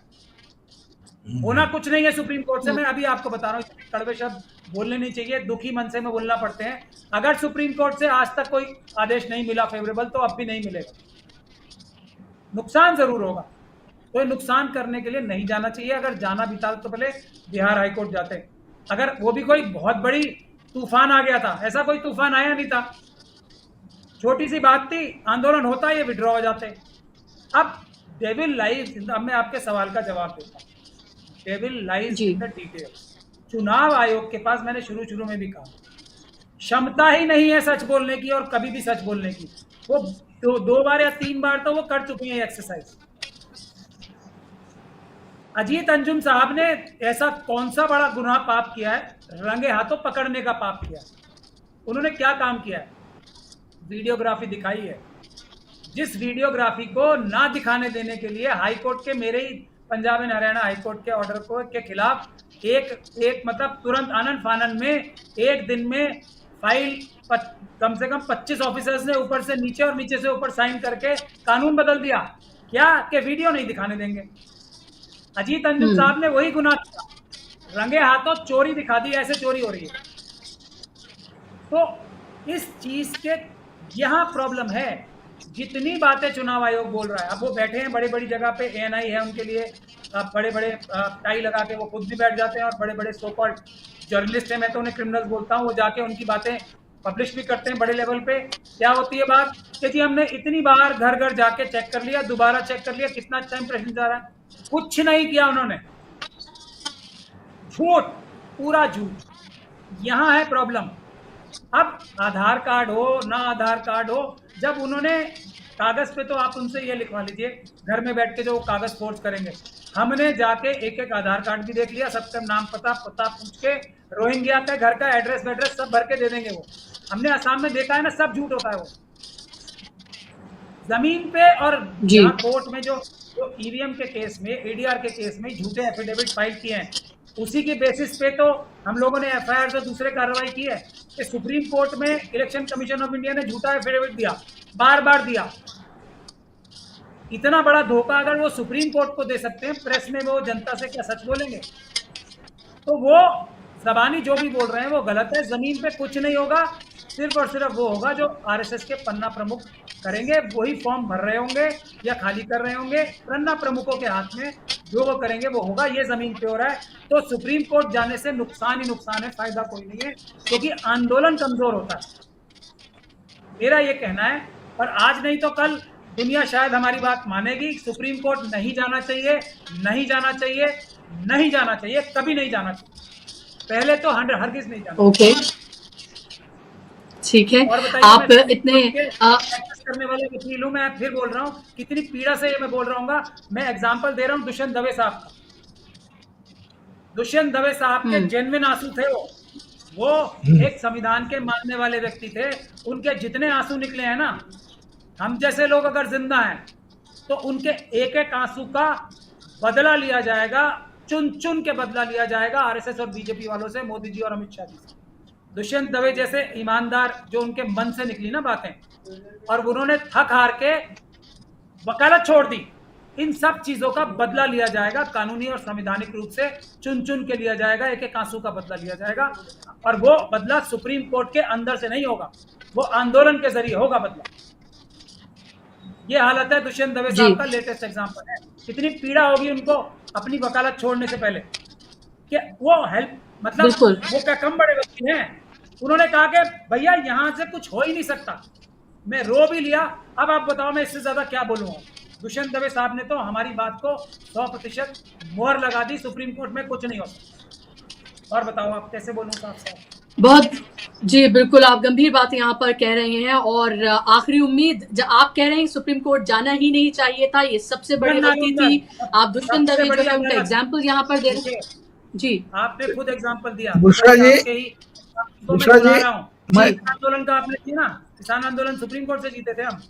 S3: होना कुछ नहीं है सुप्रीम कोर्ट से। मैं अभी आपको बता रहा हूँ, कड़वे शब्द बोलने नहीं चाहिए, दुखी मन से में बोलना पड़ते हैं। अगर सुप्रीम कोर्ट से आज तक कोई आदेश नहीं मिला फेवरेबल, तो अब भी नहीं मिलेगा। नुकसान जरूर होगा, तो नुकसान करने के लिए नहीं जाना चाहिए। अगर जाना भी था तो पहले बिहार हाईकोर्ट जाते। अगर वो भी कोई बहुत बड़ी तूफान आ गया था, ऐसा कोई तूफान आया नहीं था, छोटी सी बात थी, आंदोलन होता, ये विड्रॉ हो जाते। अब डेविल लाइज, अब मैं आपके सवाल का जवाब देता हूँ। Devil lies in the details. चुनाव आयोग के पास, मैंने शुरू में भी कहा, क्षमता ही नहीं है सच बोलने की और कभी भी सच बोलने की। वो 2 बार या 3 बार तो वो कर चुके हैं एक्सरसाइज। अजीत अंजुम साहब ने ऐसा कौन सा बड़ा गुनाह पाप किया है, रंगे हाथों पकड़ने का पाप किया है? उन्होंने क्या काम किया है? वीडियोग्राफी दिखाई है। जिस वीडियोग्राफी को ना दिखाने देने के लिए हाईकोर्ट के, मेरे ही पंजाब एंड हरियाणा हाईकोर्ट के ऑर्डर को के खिलाफ एक मतलब तुरंत आनन फानन में एक दिन में फाइल कम से कम 25 ऑफिसर्स ने ऊपर से नीचे और नीचे से ऊपर साइन करके कानून बदल दिया। क्या कि वीडियो नहीं दिखाने देंगे? अजीत अंजुम साहब ने वही गुनाह किया, रंगे हाथों चोरी दिखा दी, ऐसे चोरी हो रही है। तो इस चीज के यहाँ प्रॉब्लम है। जितनी बातें चुनाव आयोग बोल रहा है, अब वो बैठे हैं बड़ी बड़ी जगह पे, एएनआई है उनके लिए, बड़े बड़े टाई लगा के वो खुद भी बैठ जाते हैं, और बड़े बड़े सो कॉल्ड जर्नलिस्ट हैं, मैं तो उन्हें क्रिमिनल्स बोलता हूँ, वो जाके उनकी बातें पब्लिश भी करते हैं बड़े लेवल पे। क्या होती है बात कि जी हमने इतनी बार घर घर जाके चेक कर लिया, दोबारा चेक कर लिया, कितना अच्छा इंप्रेशन जा रहा है, कुछ नहीं किया उन्होंने। झूठ, पूरा झूठ। यहाँ है प्रॉब्लम। अब आधार कार्ड हो ना आधार कार्ड हो, जब उन्होंने कागज पे, तो आप उनसे ये लिखवा लीजिए घर में बैठ के जो कागज फोर्स करेंगे, हमने जाके एक एक आधार कार्ड भी देख लिया, सबका नाम पता पूछ के, रोहिंग्या का घर का एड्रेस वेड्रेस सब भर के दे देंगे वो। हमने आसाम में देखा है ना, सब झूठ होता है वो जमीन पे। और यहाँ कोर्ट में जो ईवीएम के केस में, एडीआर के केस में झूठे एफिडेविट फाइल किए हैं, उसी के बेसिस पे तो हम लोगों ने एफआईआर से दूसरे कार्रवाई की है कि सुप्रीम कोर्ट में इलेक्शन कमीशन ऑफ इंडिया ने झूठा एफिडेविट दिया, बार बार दिया। इतना बड़ा धोखा अगर वो सुप्रीम कोर्ट को दे सकते हैं, प्रेस में वो जनता से क्या सच बोलेंगे? तो वो जबानी जो भी बोल रहे हैं वो गलत है। जमीन पे कुछ नहीं होगा, सिर्फ और सिर्फ वो होगा जो आरएसएस के पन्ना प्रमुख करेंगे, वही फॉर्म भर रहे होंगे या खाली कर रहे होंगे, पन्ना प्रमुखों के हाथ में जो वो करेंगे वो होगा। ये जमीन पे हो रहा है। तो सुप्रीम कोर्ट जाने से नुकसान ही नुकसान है, फायदा कोई नहीं है, क्योंकि आंदोलन कमजोर होता है, मेरा ये कहना है। और आज नहीं तो कल दुनिया शायद हमारी बात मानेगी। सुप्रीम कोर्ट नहीं जाना चाहिए, नहीं जाना चाहिए, नहीं जाना चाहिए, कभी नहीं जाना चाहिए, पहले तो हरगिज नहीं जाना।
S1: ओके, ठीक है। आप इतने
S3: करने वाले वकील हूं, मैं फिर बोल रहा हूँ, कितनी पीड़ा से ये मैं बोल रहा हूँ। मैं एग्जांपल दे रहा हूँ दुष्यंत दवे साहब का। दुष्यंत दवे साहब के जेन्युइन आंसू थे वो एक संविधान के मानने वाले व्यक्ति थे। उनके जितने आंसू निकले हैं ना, हम जैसे लोग अगर जिंदा हैं तो उनके एक एक आंसू का बदला लिया जाएगा, चुन चुन के बदला लिया जाएगा आरएसएस और बीजेपी वालों से, मोदी जी और अमित शाह जी से। दुष्यंत दवे जैसे ईमानदार, जो उनके मन से निकली ना बातें, और उन्होंने थक हार के वकालत छोड़ दी, इन सब चीजों का बदला लिया जाएगा, कानूनी और संवैधानिक रूप से चुन चुन के लिया जाएगा, एक एक आंसू का बदला लिया जाएगा। और वो बदला सुप्रीम कोर्ट के अंदर से नहीं होगा, वो आंदोलन के जरिए होगा बदला। ये हालत है दुष्यंत दवे साहब का, लेटेस्ट एग्जांपल है। कितनी पीड़ा होगी उनको अपनी वकालत छोड़ने से पहले, कि वो हेल्प, मतलब वो क्या कम बड़े व्यक्ति हैं? उन्होंने कहा कि भैया यहां से कुछ हो ही नहीं सकता, मैं रो भी लिया, अब आप बताओ मैं इससे ज्यादा क्या बोलूंगा। दुष्यंत दवे साहब ने तो हमारी बात को 100% मोहर लगा दी, सुप्रीम कोर्ट में कुछ नहीं हो सकता। और बताओ आप कैसे बोलूं साहब?
S1: बहुत जी, बिल्कुल आप गंभीर बात यहाँ पर कह रहे हैं। और आखिरी उम्मीद, जब आप कह रहे हैं सुप्रीम कोर्ट जाना ही नहीं चाहिए था, ये सबसे बड़ी गलती थी। आप दुष्यंत दवे जो है उनका एग्जाम्पल यहाँ पर दे रहे हैं। जी,
S3: आपने खुद एग्जाम्पल दिया।
S2: दूसरा जी,
S3: मैं आंदोलन का आपने किया ना, किसान आंदोलन सुप्रीम कोर्ट से जीते थे हम।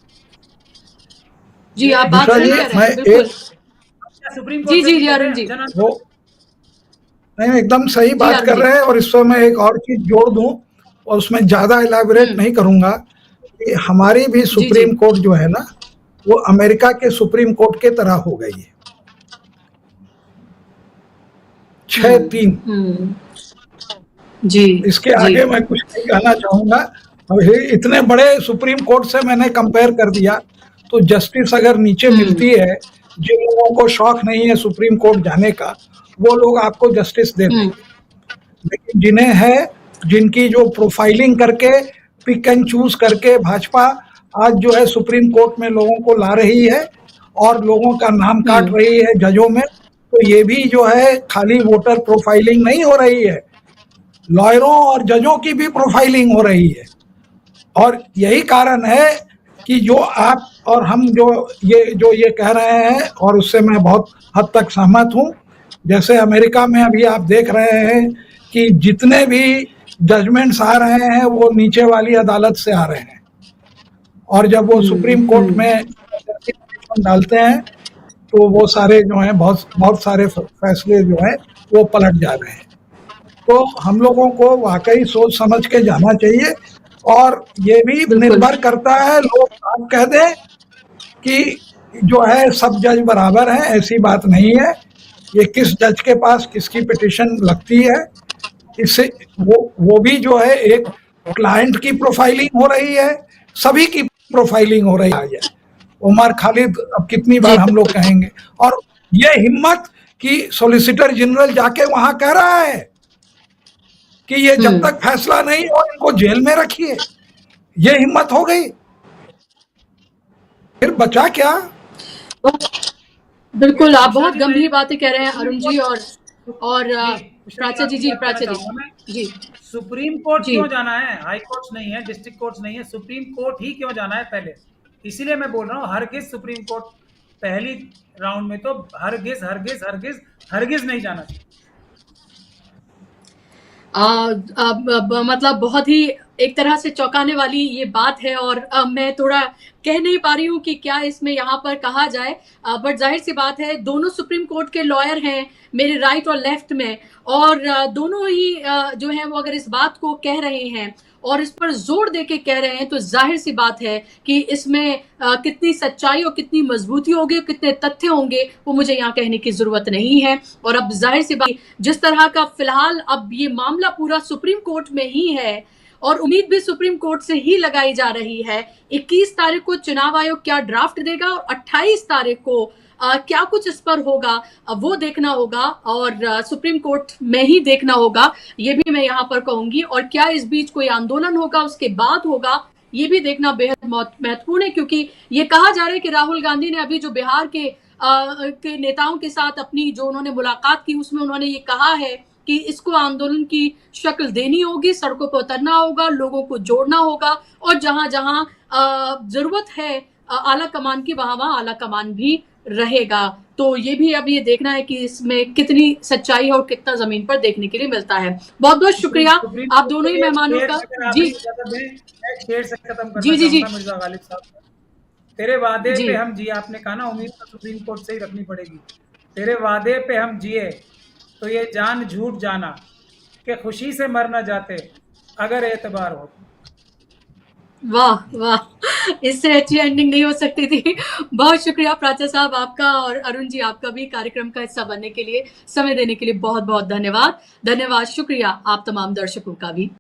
S1: जी, आप बात सही कर रहे हैं, बिल्कुल।
S3: सुप्रीम कोर्ट
S1: जी अरुण जी,
S2: वो नहीं, एकदम सही बात कर रहे हैं। और इसमें मैं एक और चीज जोड़ दूं, और उसमें ज्यादा इलैबोरेट नहीं करूंगा, कि हमारी भी सुप्रीम कोर्ट जो है ना, वो अमेरिका के सुप्रीम कोर्ट के तरह हो गई है। 6-3
S1: जी।
S2: इसके आगे मैं कुछ नहीं कहना चाहूंगा। अब इतने बड़े सुप्रीम कोर्ट से मैंने कंपेयर कर दिया, तो जस्टिस अगर नीचे मिलती है, जिन लोगों को शौक नहीं है सुप्रीम कोर्ट जाने का, वो लोग आपको जस्टिस दे देंगे। लेकिन जिन्हें है, जिनकी जो प्रोफाइलिंग करके, पिक एंड चूज करके भाजपा आज जो है सुप्रीम कोर्ट में लोगों को ला रही है और लोगों का नाम काट रही है जजों में, तो ये भी जो है खाली वोटर प्रोफाइलिंग नहीं हो रही है, लॉयरों और जजों की भी प्रोफाइलिंग हो रही है। और यही कारण है कि जो आप और हम जो ये कह रहे हैं, और उससे मैं बहुत हद तक सहमत हूं। जैसे अमेरिका में अभी आप देख रहे हैं कि जितने भी जजमेंट्स आ रहे हैं वो नीचे वाली अदालत से आ रहे हैं, और जब वो सुप्रीम कोर्ट में डालते हैं तो वो सारे जो हैं, बहुत सारे फैसले जो हैं वो पलट जा रहे हैं। तो हम लोगों को वाकई सोच समझ के जाना चाहिए। और ये भी निर्भर करता है, लोग आप कह दें कि जो है सब जज बराबर हैं, ऐसी बात नहीं है। ये किस जज के पास किसकी पिटीशन लगती है, इससे वो भी जो है एक क्लाइंट की प्रोफाइलिंग हो रही है, सभी की प्रोफाइलिंग हो रही है। उमर खालिद अब कितनी बार हम लोग कहेंगे, और ये हिम्मत कि सॉलिसिटर जनरल जाके वहां कह रहा है कि ये जब तक फैसला नहीं हो इनको जेल में रखिए, ये हिम्मत हो गई, फिर बचा क्या?
S1: बिल्कुल, आप बहुत गंभीर बातें कह रहे हैं अरुण जी और प्राचा जी जी
S3: सुप्रीम कोर्ट
S1: जी
S3: क्यों जाना है? हाई कोर्ट नहीं है, डिस्ट्रिक्ट कोर्ट नहीं है, सुप्रीम कोर्ट ही क्यों जाना है पहले? इसीलिए मैं बोल रहा हूँ हरगिज सुप्रीम कोर्ट पहली राउंड में तो हरगिज नहीं जाना चाहिए।
S1: मतलब बहुत ही एक तरह से चौंकाने वाली ये बात है, और मैं थोड़ा कह नहीं पा रही हूँ कि क्या इसमें यहाँ पर कहा जाए, बट जाहिर सी बात है दोनों सुप्रीम कोर्ट के लॉयर हैं मेरे राइट और लेफ्ट में, और दोनों ही जो है वो अगर इस बात को कह रहे हैं और इस पर जोर देके कह रहे हैं तो जाहिर सी बात है कि इसमें कितनी सच्चाई और कितनी मजबूती होगी, कितने तथ्य होंगे वो मुझे यहाँ कहने की जरूरत नहीं है। और अब जाहिर सी बात जिस तरह का फिलहाल अब ये मामला पूरा सुप्रीम कोर्ट में ही है और उम्मीद भी सुप्रीम कोर्ट से ही लगाई जा रही है, 21 तारीख को चुनाव आयोग क्या ड्राफ्ट देगा और 28 तारीख को क्या कुछ इस पर होगा वो देखना होगा, और सुप्रीम कोर्ट में ही देखना होगा, ये भी मैं यहाँ पर कहूंगी। और क्या इस बीच कोई आंदोलन होगा, उसके बाद होगा, ये भी देखना बेहद महत्वपूर्ण है, क्योंकि ये कहा जा रहा है कि राहुल गांधी ने अभी जो बिहार के नेताओं के साथ अपनी जो उन्होंने मुलाकात की उसमें उन्होंने ये कहा है कि इसको आंदोलन की शक्ल देनी होगी, सड़कों पर उतरना होगा, लोगों को जोड़ना होगा, और जहां जहां जरूरत है आला कमान की वहां आला कमान भी रहेगा। तो ये भी अब ये देखना है कि इसमें कितनी सच्चाई है और कितना जमीन पर देखने के लिए मिलता है। बहुत बहुत शुक्रिया आप दोनों ही मेहमानों का। जी
S3: शेर से खत्म करना
S1: जी
S3: मिर्जा गालिब साहब, तेरे वादे पे हम जिए, आपने कहा ना उम्मीद तो सुप्रीम कोर्ट से ही रखनी पड़ेगी। तेरे वादे पे हम जिए तो ये जान झूठ जाना कि खुशी से मर न जाते अगर एतबार हो।
S1: वाह वाह, इससे अच्छी एंडिंग नहीं हो सकती थी। बहुत शुक्रिया प्राचा साहब आपका, और अरुण जी आपका भी कार्यक्रम का हिस्सा बनने के लिए, समय देने के लिए बहुत बहुत धन्यवाद। शुक्रिया आप तमाम दर्शकों का भी।